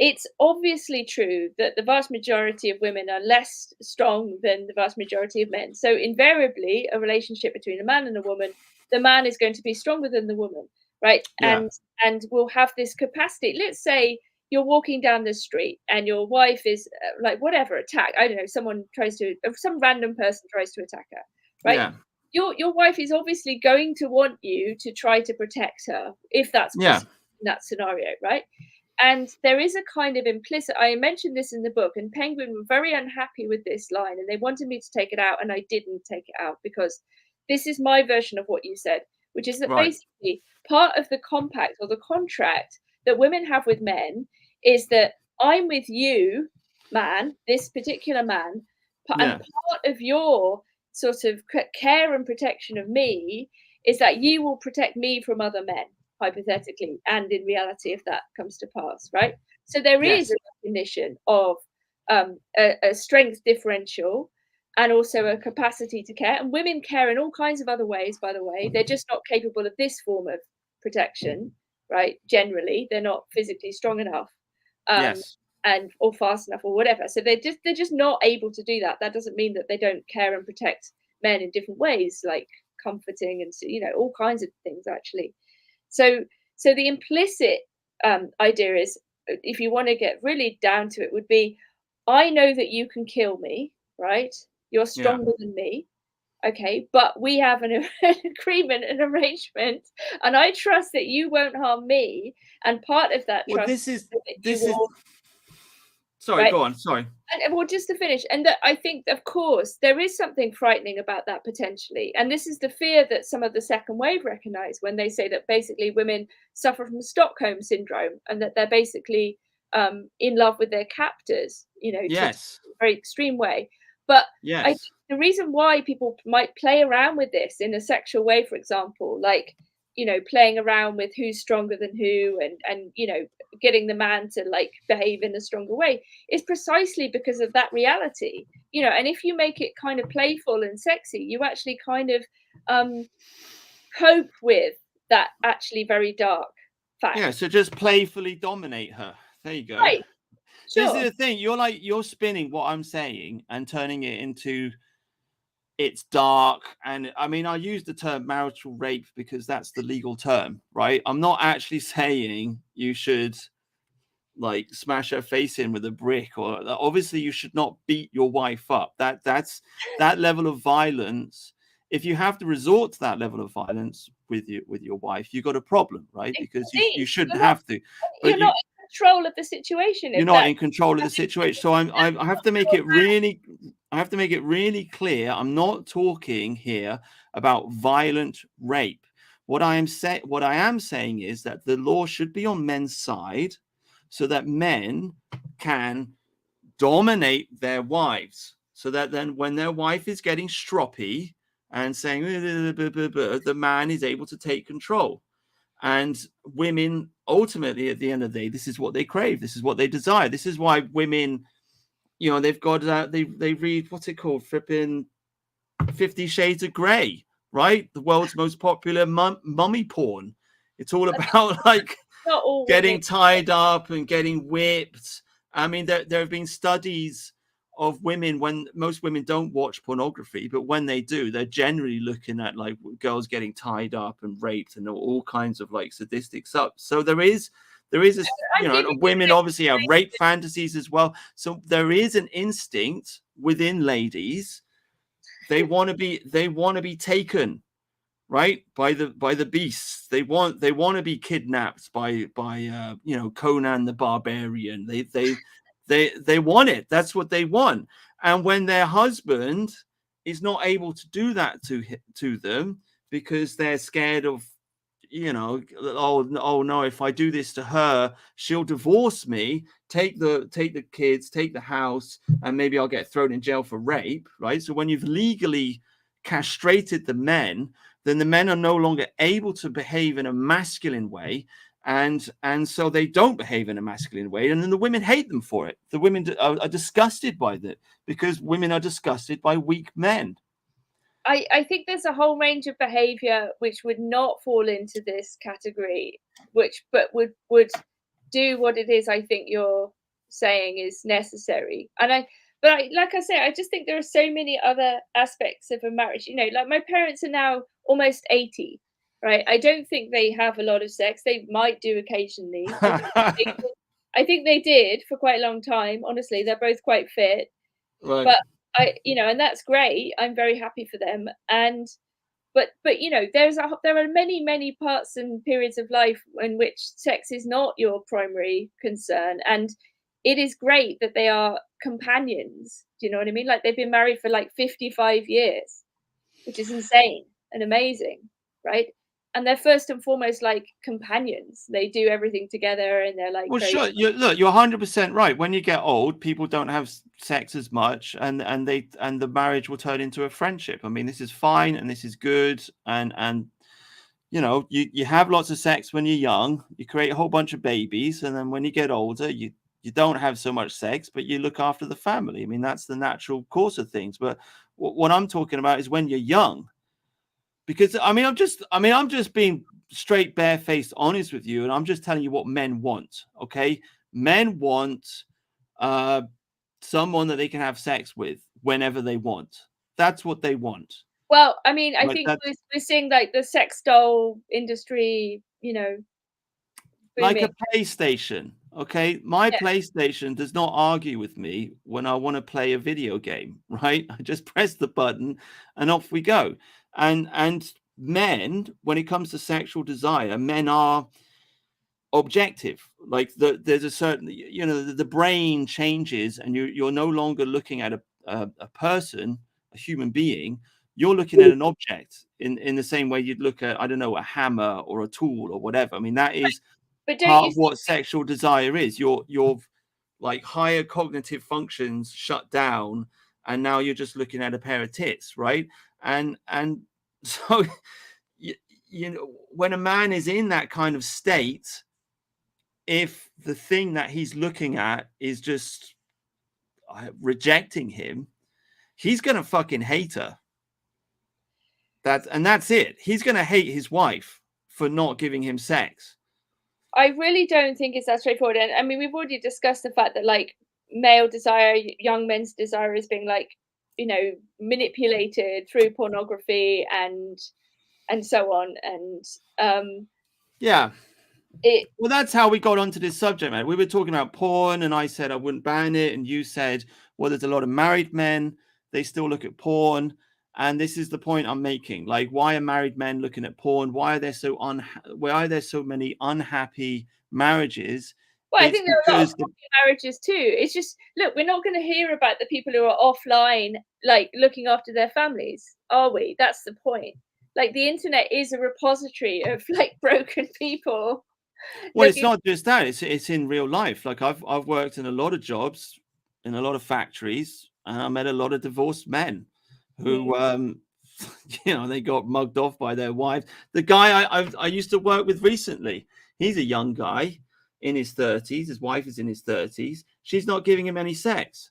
Speaker 2: It's obviously true that the vast majority of women are less strong than the vast majority of men. So invariably, a relationship between a man and a woman, the man is going to be stronger than the woman, right?
Speaker 1: Yeah.
Speaker 2: And will have this capacity. Let's say you're walking down the street and your wife is like whatever attack. I don't know. Some random person tries to attack her, right?
Speaker 1: Yeah.
Speaker 2: Your wife is obviously going to want you to try to protect her if that's possible in that scenario, right? And there is a kind of implicit. I mentioned this in the book, and Penguin were very unhappy with this line, and they wanted me to take it out, and I didn't take it out because this is my version of what you said, which is that basically part of the compact or the contract that women have with men is that I'm with you, man, this particular man, and part of your sort of care and protection of me is that you will protect me from other men, hypothetically, and in reality, if that comes to pass, right? So there is a recognition of a strength differential and also a capacity to care. And women care in all kinds of other ways, by the way. They're just not capable of this form of protection, right? Generally, they're not physically strong enough. And or fast enough or whatever. So they're just not able to do that. That doesn't mean that they don't care and protect men in different ways, like comforting and all kinds of things actually. So the implicit idea is, if you want to get really down to it, would be, I know that you can kill me, right? You're stronger than me. Okay, but we have an agreement, an arrangement, and I trust that you won't harm me. And part of that trust
Speaker 1: this is
Speaker 2: Sorry,
Speaker 1: right? Go on. Sorry.
Speaker 2: And well, just to finish, and that I think, of course, there is something frightening about that potentially. And this is the fear that some of the second wave recognize when they say that basically women suffer from Stockholm syndrome and that they're basically in love with their captors, to a very extreme way. But I think the reason why people might play around with this in a sexual way, for example, like, playing around with who's stronger than who and getting the man to like behave in a stronger way is precisely because of that reality, and if you make it kind of playful and sexy, you actually kind of cope with that actually very dark fact.
Speaker 1: Yeah, so just playfully dominate her. There you go.
Speaker 2: Right. Sure.
Speaker 1: This is the thing. You're spinning what I'm saying and turning it into it's dark. And I mean, I use the term marital rape because that's the legal term, right? I'm not actually saying you should like smash her face in with a brick, or obviously you should not beat your wife up. That's that level of violence. If you have to resort to that level of violence with your wife, you've got a problem, right? Because you shouldn't have to. But
Speaker 2: you're not in control of the situation.
Speaker 1: You're not in control of the situation. So I have to make it really. I have to make it really clear. I'm not talking here about violent rape. What I am saying is that the law should be on men's side, so that men can dominate their wives. So that then, when their wife is getting stroppy and saying the man is able to take control. And women, ultimately, at the end of the day, this is what they crave. This is what they desire. This is why women, they've got they read, what's it called, flipping 50 Shades of Grey, right? The world's most popular mummy porn. It's all about like
Speaker 2: not all
Speaker 1: getting
Speaker 2: women.
Speaker 1: tied up and getting whipped. I mean, there have been studies of women, when most women don't watch pornography, but when they do, they're generally looking at like girls getting tied up and raped and all kinds of like sadistic stuff. So there is a,
Speaker 2: I
Speaker 1: you know,
Speaker 2: think
Speaker 1: women obviously have rape fantasies as well. So there is an instinct within ladies. They want to be taken, right, by the beasts. They want to be kidnapped by you know, Conan the Barbarian. They want it. That's what they want. And when their husband is not able to do that to them because they're scared of, you know, oh no, if I do this to her, she'll divorce me, take the kids, take the house, and maybe I'll get thrown in jail for rape, right? So when you've legally castrated the men, then the men are no longer able to behave in a masculine way, and so they don't behave in a masculine way, and then the women hate them for it. The women are disgusted by that, because women are disgusted by weak men.
Speaker 2: I think there's a whole range of behavior which would not fall into this category, but would do what it is I think you're saying is necessary. Like I say, I just think there are so many other aspects of a marriage. You know, like my parents are now almost 80, right? I don't think they have a lot of sex. They might do occasionally. I think they did for quite a long time. Honestly, they're both quite fit.
Speaker 1: Right.
Speaker 2: But and that's great. I'm very happy for them. But you know, there are many parts and periods of life in which sex is not your primary concern, and it is great that they are companions. Do you know what I mean? Like they've been married for like 55 years, which is insane and amazing, right? And they're first and foremost like companions. They do everything together, and they're like
Speaker 1: Well,
Speaker 2: very.
Speaker 1: sure. You're 100% right. When you get old, people don't have sex as much, and the marriage will turn into a friendship. I mean, this is fine and this is good, and you know, you have lots of sex when you're young. You create a whole bunch of babies, and then when you get older, you don't have so much sex, but you look after the family. I mean, that's the natural course of things. But what I'm talking about is when you're young, because I'm just being straight barefaced honest with you, and I'm just telling you what men want. Okay, men want someone that they can have sex with whenever they want. That's what they want.
Speaker 2: Well, I mean, I
Speaker 1: Like
Speaker 2: think
Speaker 1: that,
Speaker 2: we're seeing like the sex doll industry, you know,
Speaker 1: like
Speaker 2: booming.
Speaker 1: a PlayStation. Okay, my
Speaker 2: Yeah.
Speaker 1: PlayStation does not argue with me when I want to play a video game, right? I just press the button and off we go. And men, when it comes to sexual desire, men are objective. Like there's a certain, you know, the brain changes, and you're no longer looking at a person, a human being. You're looking at an object in the same way you'd look at, I don't know, a hammer or a tool or whatever. I mean, that is
Speaker 2: But don't
Speaker 1: part
Speaker 2: you
Speaker 1: of what sexual desire is. Your like higher cognitive functions shut down, and now you're just looking at a pair of tits, right? And so you, you know, when a man is in that kind of state, if the thing that he's looking at is just rejecting him, he's gonna fucking hate her. That's it. He's gonna hate his wife for not giving him sex.
Speaker 2: I really don't think it's that straightforward. And I mean, we've already discussed the fact that like male desire, young men's desire is being like, you know, manipulated through pornography and so on. And
Speaker 1: Yeah.
Speaker 2: it
Speaker 1: Well, that's how we got onto this subject, man. We were talking about porn, and I said I wouldn't ban it, and you said, well, there's a lot of married men, they still look at porn, and this is the point I'm making. Like, why are married men looking at porn? Why are there so many unhappy marriages?
Speaker 2: well, I
Speaker 1: It's
Speaker 2: think there are a lot of
Speaker 1: because
Speaker 2: happy marriages too. It's just look, we're not going to hear about the people who are offline, like looking after their families, are we? That's the point. Like the internet is a repository of like broken people.
Speaker 1: well, it's not just that; it's in real life. Like I've worked in a lot of jobs, in a lot of factories, and I met a lot of divorced men who you know, they got mugged off by their wives. The guy I used to work with recently, he's a young guy in his 30s. His wife is in his 30s. She's not giving him any sex,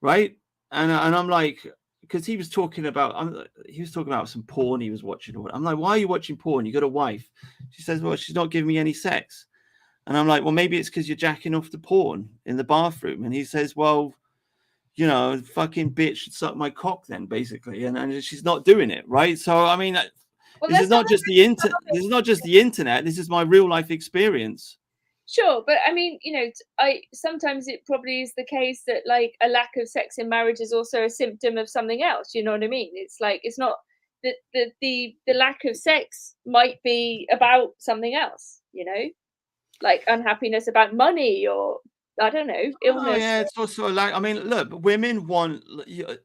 Speaker 1: right? And I'm like, because he was talking about some porn he was watching. I'm like, why are you watching porn? You got a wife. She says, well, she's not giving me any sex. And I'm like, well, maybe it's because you're jacking off the porn in the bathroom. And he says, well, you know, fucking bitch should suck my cock then, basically. And she's not doing it, right? So I mean,
Speaker 2: Well,
Speaker 1: this
Speaker 2: that's
Speaker 1: is not just the internet. This is not just the internet. This is my real life experience.
Speaker 2: sure, but I mean, you know, I sometimes it probably is the case that like a lack of sex in marriage is also a symptom of something else. You know what I mean? It's like it's not the lack of sex might be about something else. You know, like unhappiness about money or I don't know,
Speaker 1: Oh
Speaker 2: illness.
Speaker 1: yeah, it's also like, I mean, look, women want,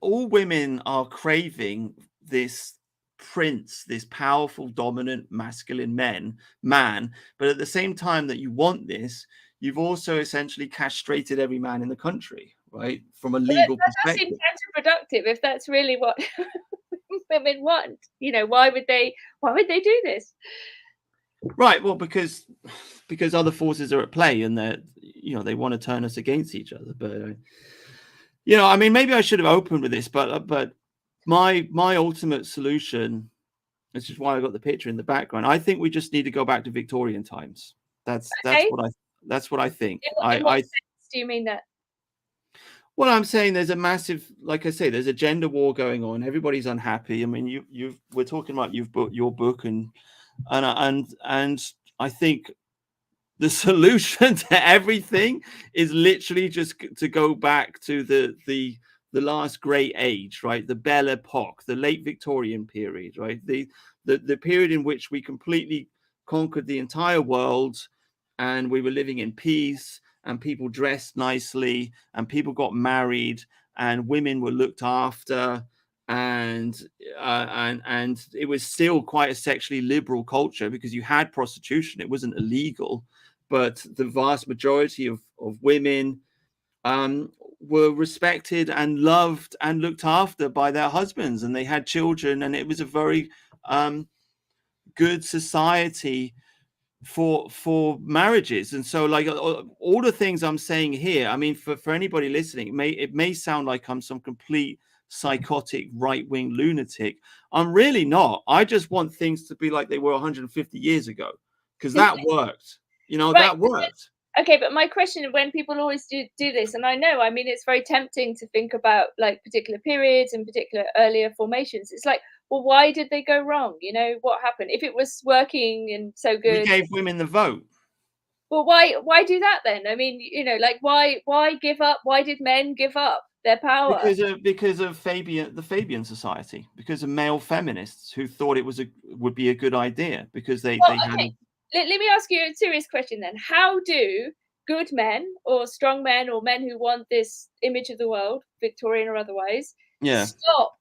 Speaker 1: all women are craving this prince, this powerful, dominant, masculine man. But at the same time that you want this, you've also essentially castrated every man in the country, right? From a
Speaker 2: But
Speaker 1: legal
Speaker 2: that seems
Speaker 1: perspective.
Speaker 2: counterproductive if that's really what women want. You know, why would they do this?
Speaker 1: Right. Well, because other forces are at play, and that, you know, they want to turn us against each other. But you know, I mean, maybe I should have opened with this, but my ultimate solution, which is why I got the picture in the background, I think we just need to go back to Victorian times. That's
Speaker 2: Okay,
Speaker 1: what I think.
Speaker 2: in what sense do you mean that?
Speaker 1: Well, I'm saying there's a massive, like I say, there's a gender war going on. Everybody's unhappy. I mean, we're talking about you've bought your book, and I think the solution to everything is literally just to go back to the last great age, right? The Belle Epoque, the late Victorian period, right? The period in which we completely conquered the entire world, and we were living in peace, and people dressed nicely, and people got married, and women were looked after, and it was still quite a sexually liberal culture because you had prostitution. It wasn't illegal, but the vast majority of women were respected and loved and looked after by their husbands, and they had children, and it was a very good society for marriages. And so, like, all the things I'm saying here, I mean, for anybody listening, it may sound like I'm some complete psychotic right-wing lunatic. I'm really not. I just want things to be like they were 150 years ago, because that worked. You know,
Speaker 2: Right.
Speaker 1: that worked.
Speaker 2: Okay, but my question, when people always do this, and I know, I mean, it's very tempting to think about like particular periods and particular earlier formations. It's like, well, why did they go wrong? You know, what happened? If it was working and so
Speaker 1: We
Speaker 2: good,
Speaker 1: gave women the vote.
Speaker 2: well, why do that then? I mean, you know, like why give up? Why did men give up their power?
Speaker 1: Because of the Fabian Society, because of male feminists who thought it would be a good idea, because they
Speaker 2: Well,
Speaker 1: had.
Speaker 2: okay. Let me ask you a serious question then. How do good men or strong men or men who want this image of the world, Victorian or otherwise,
Speaker 1: Yeah.
Speaker 2: stop?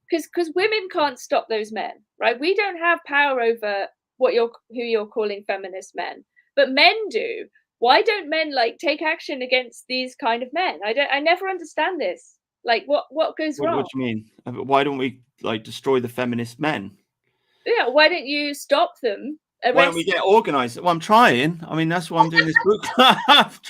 Speaker 2: Because women can't stop those men, right? We don't have power over who you're calling feminist men, but men do. Why don't men like take action against these kind of men? I never understand this. Like what goes wrong?
Speaker 1: What do you mean? Why don't we like destroy the feminist men?
Speaker 2: Yeah, why don't you stop them?
Speaker 1: Why don't we get organized? Well, I'm trying. I mean, that's why I'm doing this book.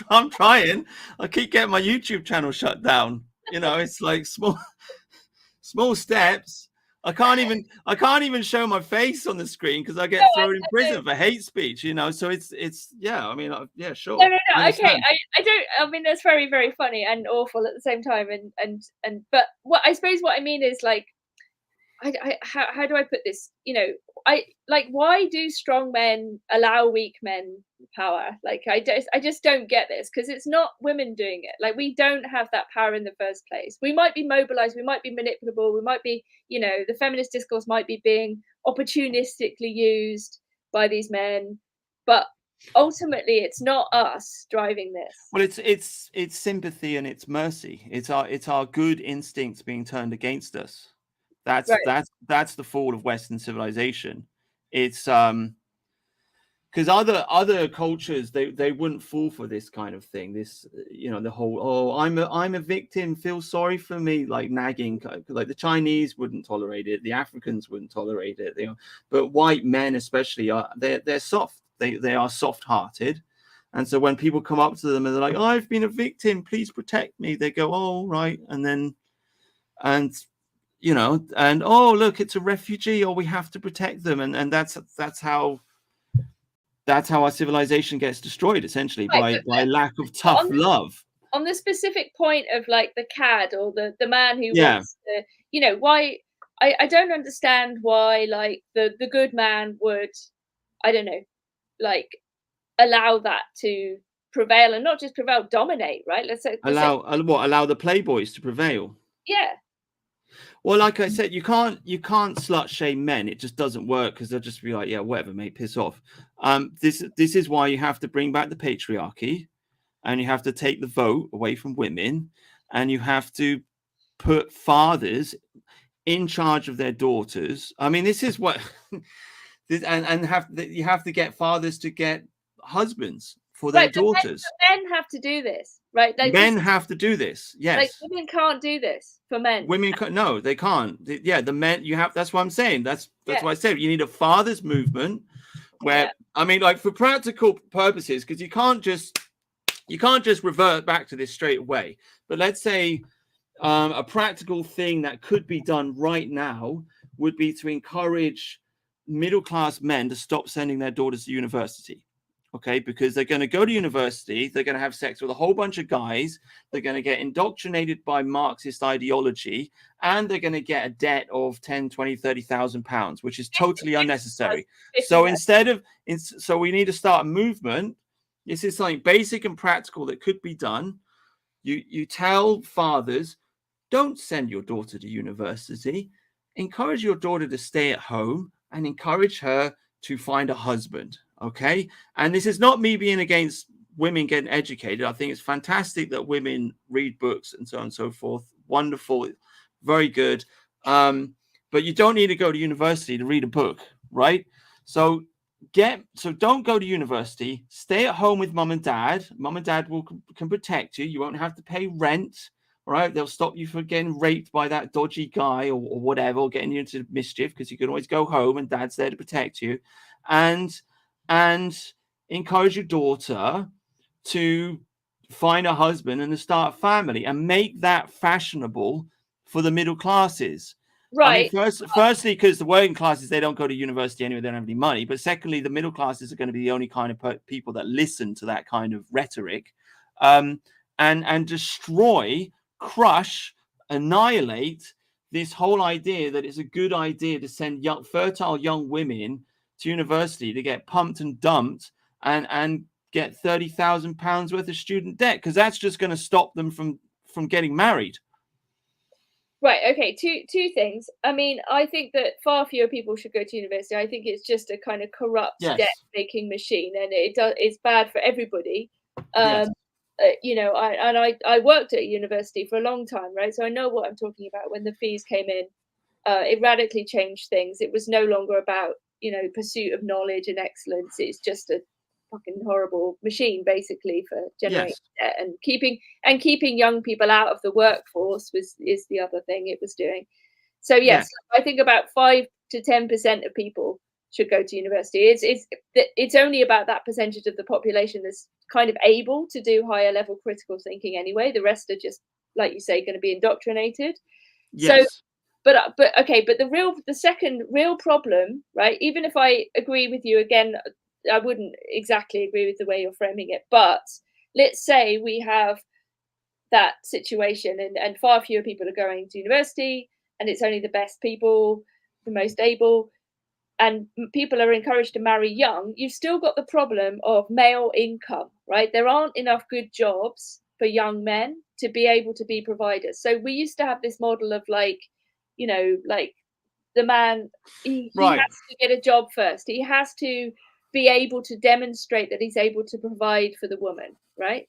Speaker 1: I'm trying. I keep getting my YouTube channel shut down. You know, it's like small steps. I can't even show my face on the screen because I get thrown in prison for hate speech. You know, so it's yeah. I mean, yeah, sure.
Speaker 2: No. Okay, I don't. I mean, that's very, very funny and awful at the same time. And but what I suppose what I mean is like, how do I put this? You know, I like, why do strong men allow weak men power? Like, I just don't get this, because it's not women doing it. Like, we don't have that power in the first place. We might be mobilized, we might be manipulable, we might be, you know, the feminist discourse might be being opportunistically used by these men, but ultimately it's not us driving this.
Speaker 1: Well, it's sympathy and it's mercy. It's our good instincts being turned against us. That's
Speaker 2: Right.
Speaker 1: that's the fall of Western civilization. It's because other cultures, they wouldn't fall for this kind of thing. This, you know, the whole, oh, I'm a victim, feel sorry for me, like nagging. Like the Chinese wouldn't tolerate it, the Africans wouldn't tolerate it, you know, but white men especially they're soft. They are soft-hearted. And so when people come up to them and they're like, oh, I've been a victim, please protect me, they go, oh, right. And you know, and oh, look, it's a refugee, or we have to protect them. And that's how that's how our civilization gets destroyed, essentially,
Speaker 2: Right,
Speaker 1: by lack of
Speaker 2: but
Speaker 1: tough love.
Speaker 2: on the specific point of like the cad or the man who
Speaker 1: Yeah,
Speaker 2: wants to, why I don't understand why like the good man would, I don't know, like allow that to prevail, and not just prevail, dominate, right? Let's say
Speaker 1: allow the playboys to prevail.
Speaker 2: yeah.
Speaker 1: Well, like I said, you can't slut shame men. It just doesn't work, because they'll just be like, yeah, whatever, mate, piss off. This is why you have to bring back the patriarchy, and you have to take the vote away from women, and you have to put fathers in charge of their daughters. I mean, this is what you have to get fathers to get husbands for their
Speaker 2: Right, but
Speaker 1: daughters.
Speaker 2: men have to do this, right? Like
Speaker 1: Men have to do this. Yes.
Speaker 2: like women can't do this for men.
Speaker 1: Women no, they can't. The men, you have. That's what I'm saying. That's why I said you need a fathers movement where, I mean, like, for practical purposes, because you can't just revert back to this straight away. But let's say a practical thing that could be done right now would be to encourage middle-class men to stop sending their daughters to university. Okay, because they're going to go to university, they're going to have sex with a whole bunch of guys, they're going to get indoctrinated by Marxist ideology, and they're going to get a debt of 10, 20, 30,000 pounds, which is totally unnecessary. So so we need to start a movement. This is something basic and practical that could be done. You tell fathers, don't send your daughter to university, encourage your daughter to stay at home, and encourage her to find a husband. Okay. And this is not me being against women getting educated. I think it's fantastic that women read books and so on and so forth. Wonderful. Very good. But you don't need to go to university to read a book, right? So don't go to university. Stay at home with mum and dad. Mum and dad can protect you. You won't have to pay rent. All right. They'll stop you from getting raped by that dodgy guy or whatever, or getting you into mischief, because you can always go home and dad's there to protect you. And encourage your daughter to find a husband and to start a family, and make that fashionable for the middle classes.
Speaker 2: Right.
Speaker 1: I mean, firstly, because the working classes, they don't go to university anyway, they don't have any money. But secondly, the middle classes are going to be the only kind of people that listen to that kind of rhetoric, and destroy, crush, annihilate this whole idea that it's a good idea to send fertile young women to university to get pumped and dumped and get £30,000 worth of student debt, because that's just going to stop them from getting married.
Speaker 2: Right. Okay. Two things. I mean, I think that far fewer people should go to university. I think it's just a kind of corrupt debt-making machine, and it's bad for everybody. I worked at a university for a long time, right? So I know what I'm talking about. When the fees came in, it radically changed things. It was no longer about pursuit of knowledge and excellence. It's just a fucking horrible machine, basically, for generating debt and keeping young people out of the workforce is the other thing it was doing. So yes, I think about 5 to 10% of people should go to university. It's only about that percentage of the population that's kind of able to do higher level critical thinking anyway. The rest are just, like you say, going to be indoctrinated.
Speaker 1: Yes.
Speaker 2: So but the second real problem, right? Even if I agree with you again, I wouldn't exactly agree with the way you're framing it. But let's say we have that situation, and far fewer people are going to university, and it's only the best people, the most able, and people are encouraged to marry young. You've still got the problem of male income, right? There aren't enough good jobs for young men to be able to be providers. So we used to have this model of like the man, he has to get a job first. He has to be able to demonstrate that he's able to provide for the woman, right?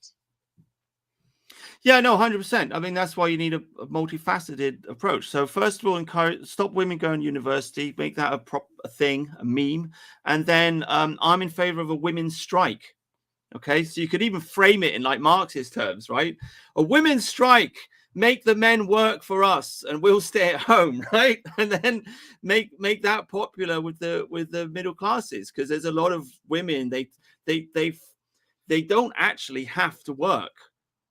Speaker 1: Yeah, no, 100%. I mean, that's why you need a multifaceted approach. So first of all, stop women going to university, make that a thing, a meme. And then I'm in favor of a women's strike. Okay, so you could even frame it in like Marxist terms, right? A women's strike, make the men work for us and we'll stay at home, right? And then make that popular with the middle classes, because there's a lot of women, they don't actually have to work.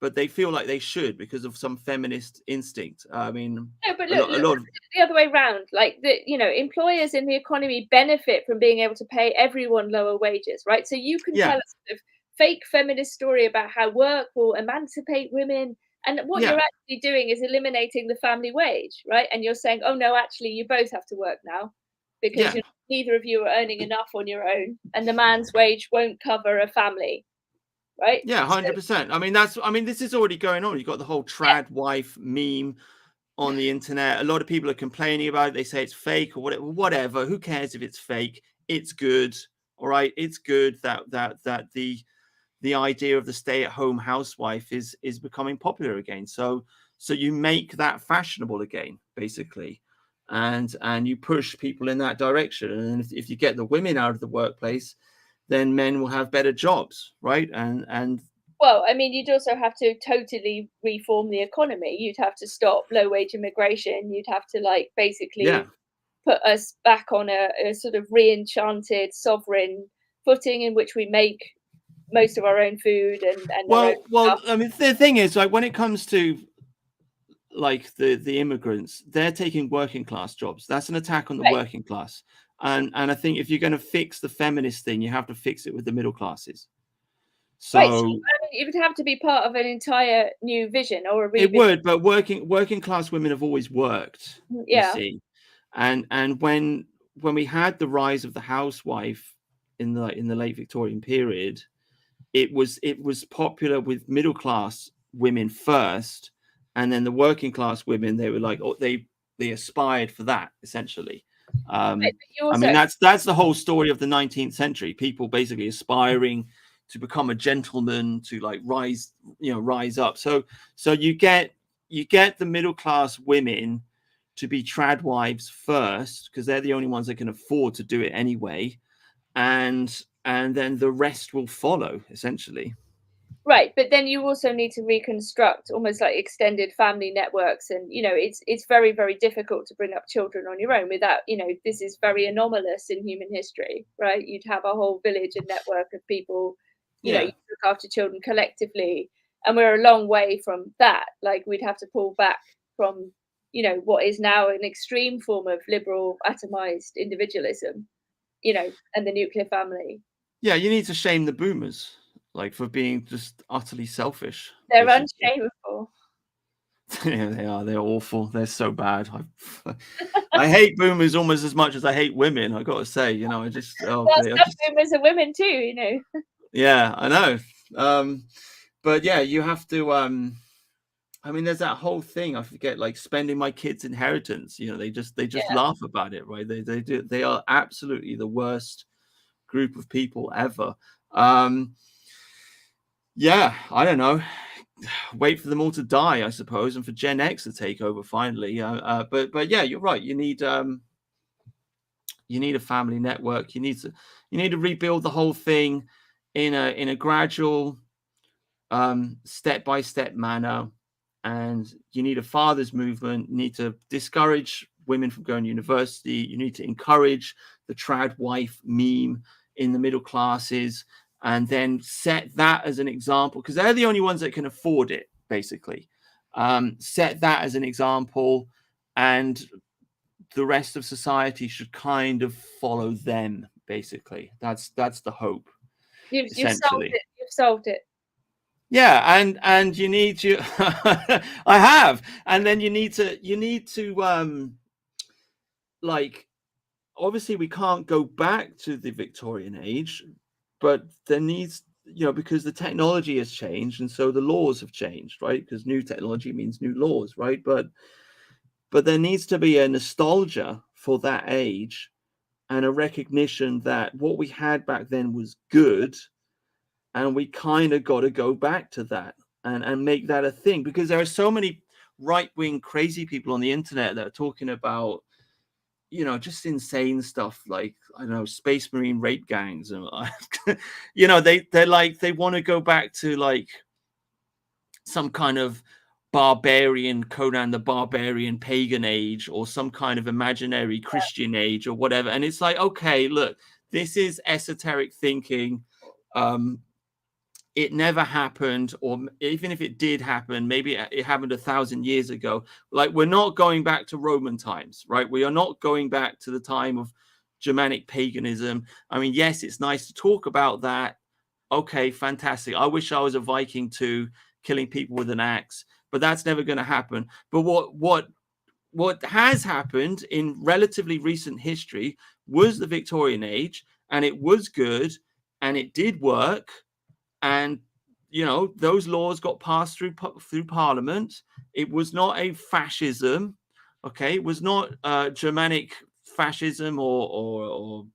Speaker 1: but they feel like they should because of some feminist instinct. I mean,
Speaker 2: No, but
Speaker 1: a
Speaker 2: look,
Speaker 1: lot of
Speaker 2: the other way round. Like employers in the economy benefit from being able to pay everyone lower wages, right? So you can tell
Speaker 1: yeah,
Speaker 2: a sort of fake feminist story about how work will emancipate women, and what you're
Speaker 1: yeah,
Speaker 2: actually doing is eliminating the family wage, right? And you're saying, oh no, actually, you both have to work now because
Speaker 1: yeah,
Speaker 2: neither of you are earning enough on your own, and the man's wage won't cover a family, right?
Speaker 1: yeah,
Speaker 2: So
Speaker 1: 100%. I mean, this is already going on. You've got the whole
Speaker 2: yeah,
Speaker 1: trad wife meme on the internet. A lot of people are complaining about it. They say it's fake or whatever. Whatever. Who cares if it's fake? It's good. All right. It's good that the idea of the stay-at-home housewife is becoming popular again. So you make that fashionable again, basically, and you push people in that direction. And if you get the women out of the workplace, then men will have better jobs, right? And
Speaker 2: well, I mean, you'd also have to totally reform the economy. You'd have to stop low wage immigration. You'd have to
Speaker 1: yeah.
Speaker 2: basically put us back on a sort of re-enchanted sovereign footing in which we make most of our own food and our own
Speaker 1: Well,
Speaker 2: stuff.
Speaker 1: I mean, the thing is, like, when it comes to like the immigrants, they're taking working class jobs. That's an attack on the
Speaker 2: Right,
Speaker 1: working class. And I think if you're going to fix the feminist thing, you have to fix it with the middle classes.
Speaker 2: right. So,
Speaker 1: So
Speaker 2: I mean, it would have to be part of an entire new vision or a
Speaker 1: it
Speaker 2: revision.
Speaker 1: would, but working class women have always worked, you
Speaker 2: Yeah,
Speaker 1: see. And when we had the rise of the housewife in the late Victorian period, it was popular with middle class women first, and then the working class women, they were like, oh, they aspired for that essentially.
Speaker 2: right. But you
Speaker 1: I
Speaker 2: also
Speaker 1: mean, that's the whole story of the 19th century. People basically aspiring to become a gentleman, to like rise up. So you get the middle class women to be trad wives first because they're the only ones that can afford to do it anyway, and then the rest will follow essentially.
Speaker 2: right, but then you also need to reconstruct almost like extended family networks, and it's very, very difficult to bring up children on your own without, this is very anomalous in human history, right? You'd have a whole village and network of people, you
Speaker 1: Yeah,
Speaker 2: look after children collectively, and we're a long way from that. Like we'd have to pull back from, what is now an extreme form of liberal atomized individualism, and the nuclear family.
Speaker 1: yeah, you need to shame the boomers like for being just utterly selfish
Speaker 2: They're
Speaker 1: basically.
Speaker 2: unshameable.
Speaker 1: Yeah, they're awful, they're so bad. I hate boomers almost as much as I hate women, I gotta say. I just, oh,
Speaker 2: Well,
Speaker 1: I
Speaker 2: some
Speaker 1: just,
Speaker 2: boomers are women too.
Speaker 1: yeah, I know. But yeah, you have to I mean, there's that whole thing. I forget, like spending my kids' inheritance. They just
Speaker 2: Yeah.
Speaker 1: laugh about it, right? They are absolutely the worst group of people ever. Um, yeah, I don't know. Wait for them all to die, I suppose, and for Gen X to take over finally. But yeah, you're right. You need a family network. You need to rebuild the whole thing in a gradual, step by step manner, and you need a fathers movement. You need to discourage women from going to university. You need to encourage the trad wife meme in the middle classes, and then set that as an example because they're the only ones that can afford it, basically. Set that as an example, and the rest of society should kind of follow them. Basically, that's the hope,
Speaker 2: You've solved
Speaker 1: essentially.
Speaker 2: it. You've solved it.
Speaker 1: Yeah, and you need to I have. And then you need to like, obviously we can't go back to the Victorian age, but there needs, because the technology has changed and so the laws have changed, right? Because new technology means new laws, right? But there needs to be a nostalgia for that age and a recognition that what we had back then was good, and we kind of got to go back to that and make that a thing, because there are so many right-wing crazy people on the internet that are talking about just insane stuff like, I don't know, space marine rape gangs, and they're like, they want to go back to like some kind of barbarian Conan the Barbarian pagan age, or some kind of imaginary Christian age, or whatever. And it's like, okay, look, this is esoteric thinking. um it never happened, or even if it did happen, maybe it happened 1,000 years ago. Like, we're not going back to Roman times, right? We are not going back to the time of Germanic paganism. I mean, yes, it's nice to talk about that. Okay, fantastic. I wish I was a Viking too, killing people with an axe, but that's never going to happen. But what has happened in relatively recent history was the Victorian age, and it was good, and it did work. And those laws got passed through Parliament. It was not a fascism, okay? It was not Germanic fascism or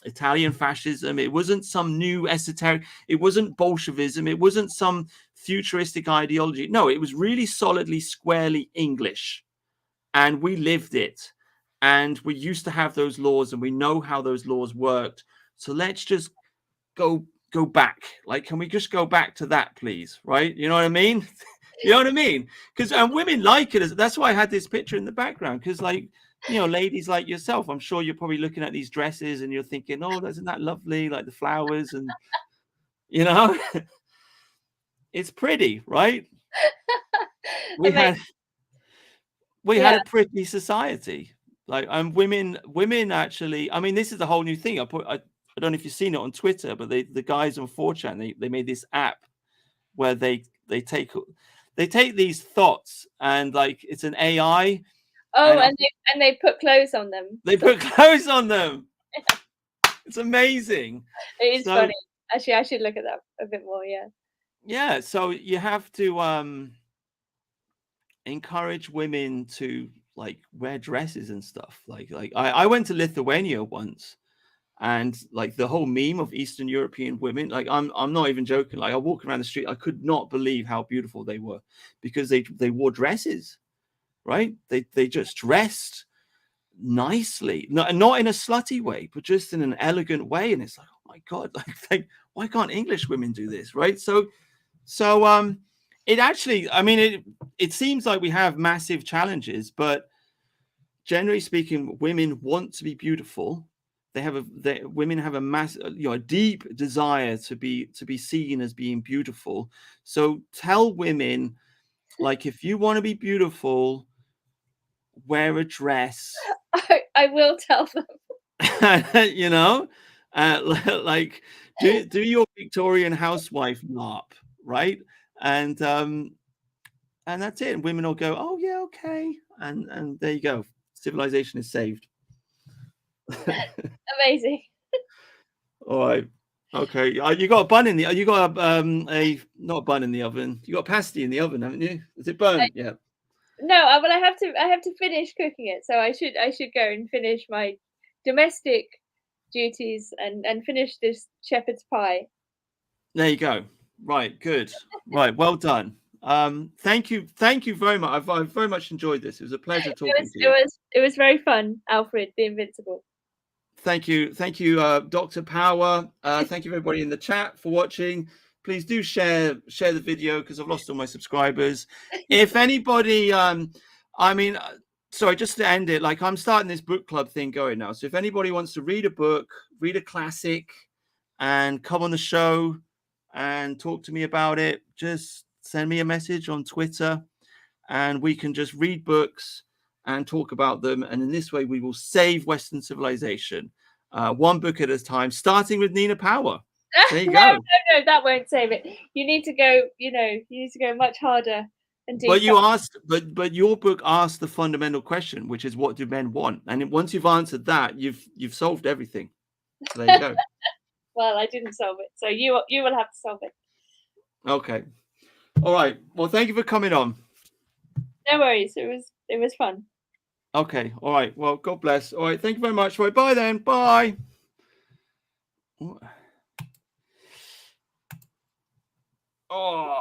Speaker 1: Italian fascism. It wasn't some new esoteric. It wasn't Bolshevism. It wasn't some futuristic ideology. No, it was really solidly, squarely English, and we lived it. And we used to have those laws, and we know how those laws worked. So let's just go back. Like, can we just go back to that, please? Right? You know what I mean? You know what I mean? Because women like it. That's why I had this picture in the background. Because, like, ladies like yourself, I'm sure you're probably looking at these dresses and you're thinking, oh, isn't that lovely? Like the flowers, and it's pretty, right? We had a pretty society. Like, women actually, I mean, this is a whole new thing. I don't know if you've seen it on Twitter, but the guys on 4chan, they made this app where they take these thoughts, and like, it's an AI.
Speaker 2: Oh, and they put clothes on them.
Speaker 1: They put clothes on them. It's amazing.
Speaker 2: It is funny. Actually, I should look at that a bit more. Yeah.
Speaker 1: Yeah. So you have to encourage women to like wear dresses and stuff. Like I went to Lithuania once. And like the whole meme of Eastern European women, like I'm not even joking. Like, I walk around the street, I could not believe how beautiful they were, because they wore dresses, right? They just dressed nicely, not in a slutty way, but just in an elegant way. And it's like, oh my God, like why can't English women do this, right? So it actually, I mean, it seems like we have massive challenges, but generally speaking, women want to be beautiful. Women have a deep desire to be seen as being beautiful. So tell women, like, if you want to be beautiful, wear a dress.
Speaker 2: I will tell them.
Speaker 1: Like, do your Victorian housewife LARP, right? And that's it. And women will go, oh yeah, okay, and there you go. Civilization is saved.
Speaker 2: Amazing.
Speaker 1: All right. Okay. You got a bun in the. You got not a bun in the oven. You got a pasty in the oven, haven't you? Is it burnt? Yeah.
Speaker 2: No, but I have to finish cooking it. So I should go and finish my domestic duties and finish this shepherd's pie.
Speaker 1: There you go. Right. Good. Right. Well done. Thank you very much. I've very much enjoyed this. It was a pleasure talking to you.
Speaker 2: It was very fun, Alfred the Invincible.
Speaker 1: Thank you, Dr. Power. Thank you everybody in the chat for watching. Please do share the video, because I've lost all my subscribers. If anybody, sorry, just to end it, like, I'm starting this book club thing going now. So if anybody wants to read a book, read a classic, and come on the show and talk to me about it, just send me a message on Twitter, and we can just read books and talk about them. And in this way, we will save Western civilization, one book at a time, starting with Nina Power. There you go.
Speaker 2: No, that won't save it. You need to go, you need to go much harder and do.
Speaker 1: But you asked, but your book asked the fundamental question, which is, what do men want? And once you've answered that, you've solved everything. So there you go.
Speaker 2: Well, I didn't solve it, so you will have to solve it.
Speaker 1: Okay. All right. Well, thank you for coming on.
Speaker 2: No worries. It was fun.
Speaker 1: Okay. All right. Well, God bless. All right. Thank you very much. Right. Bye then. Bye. Oh.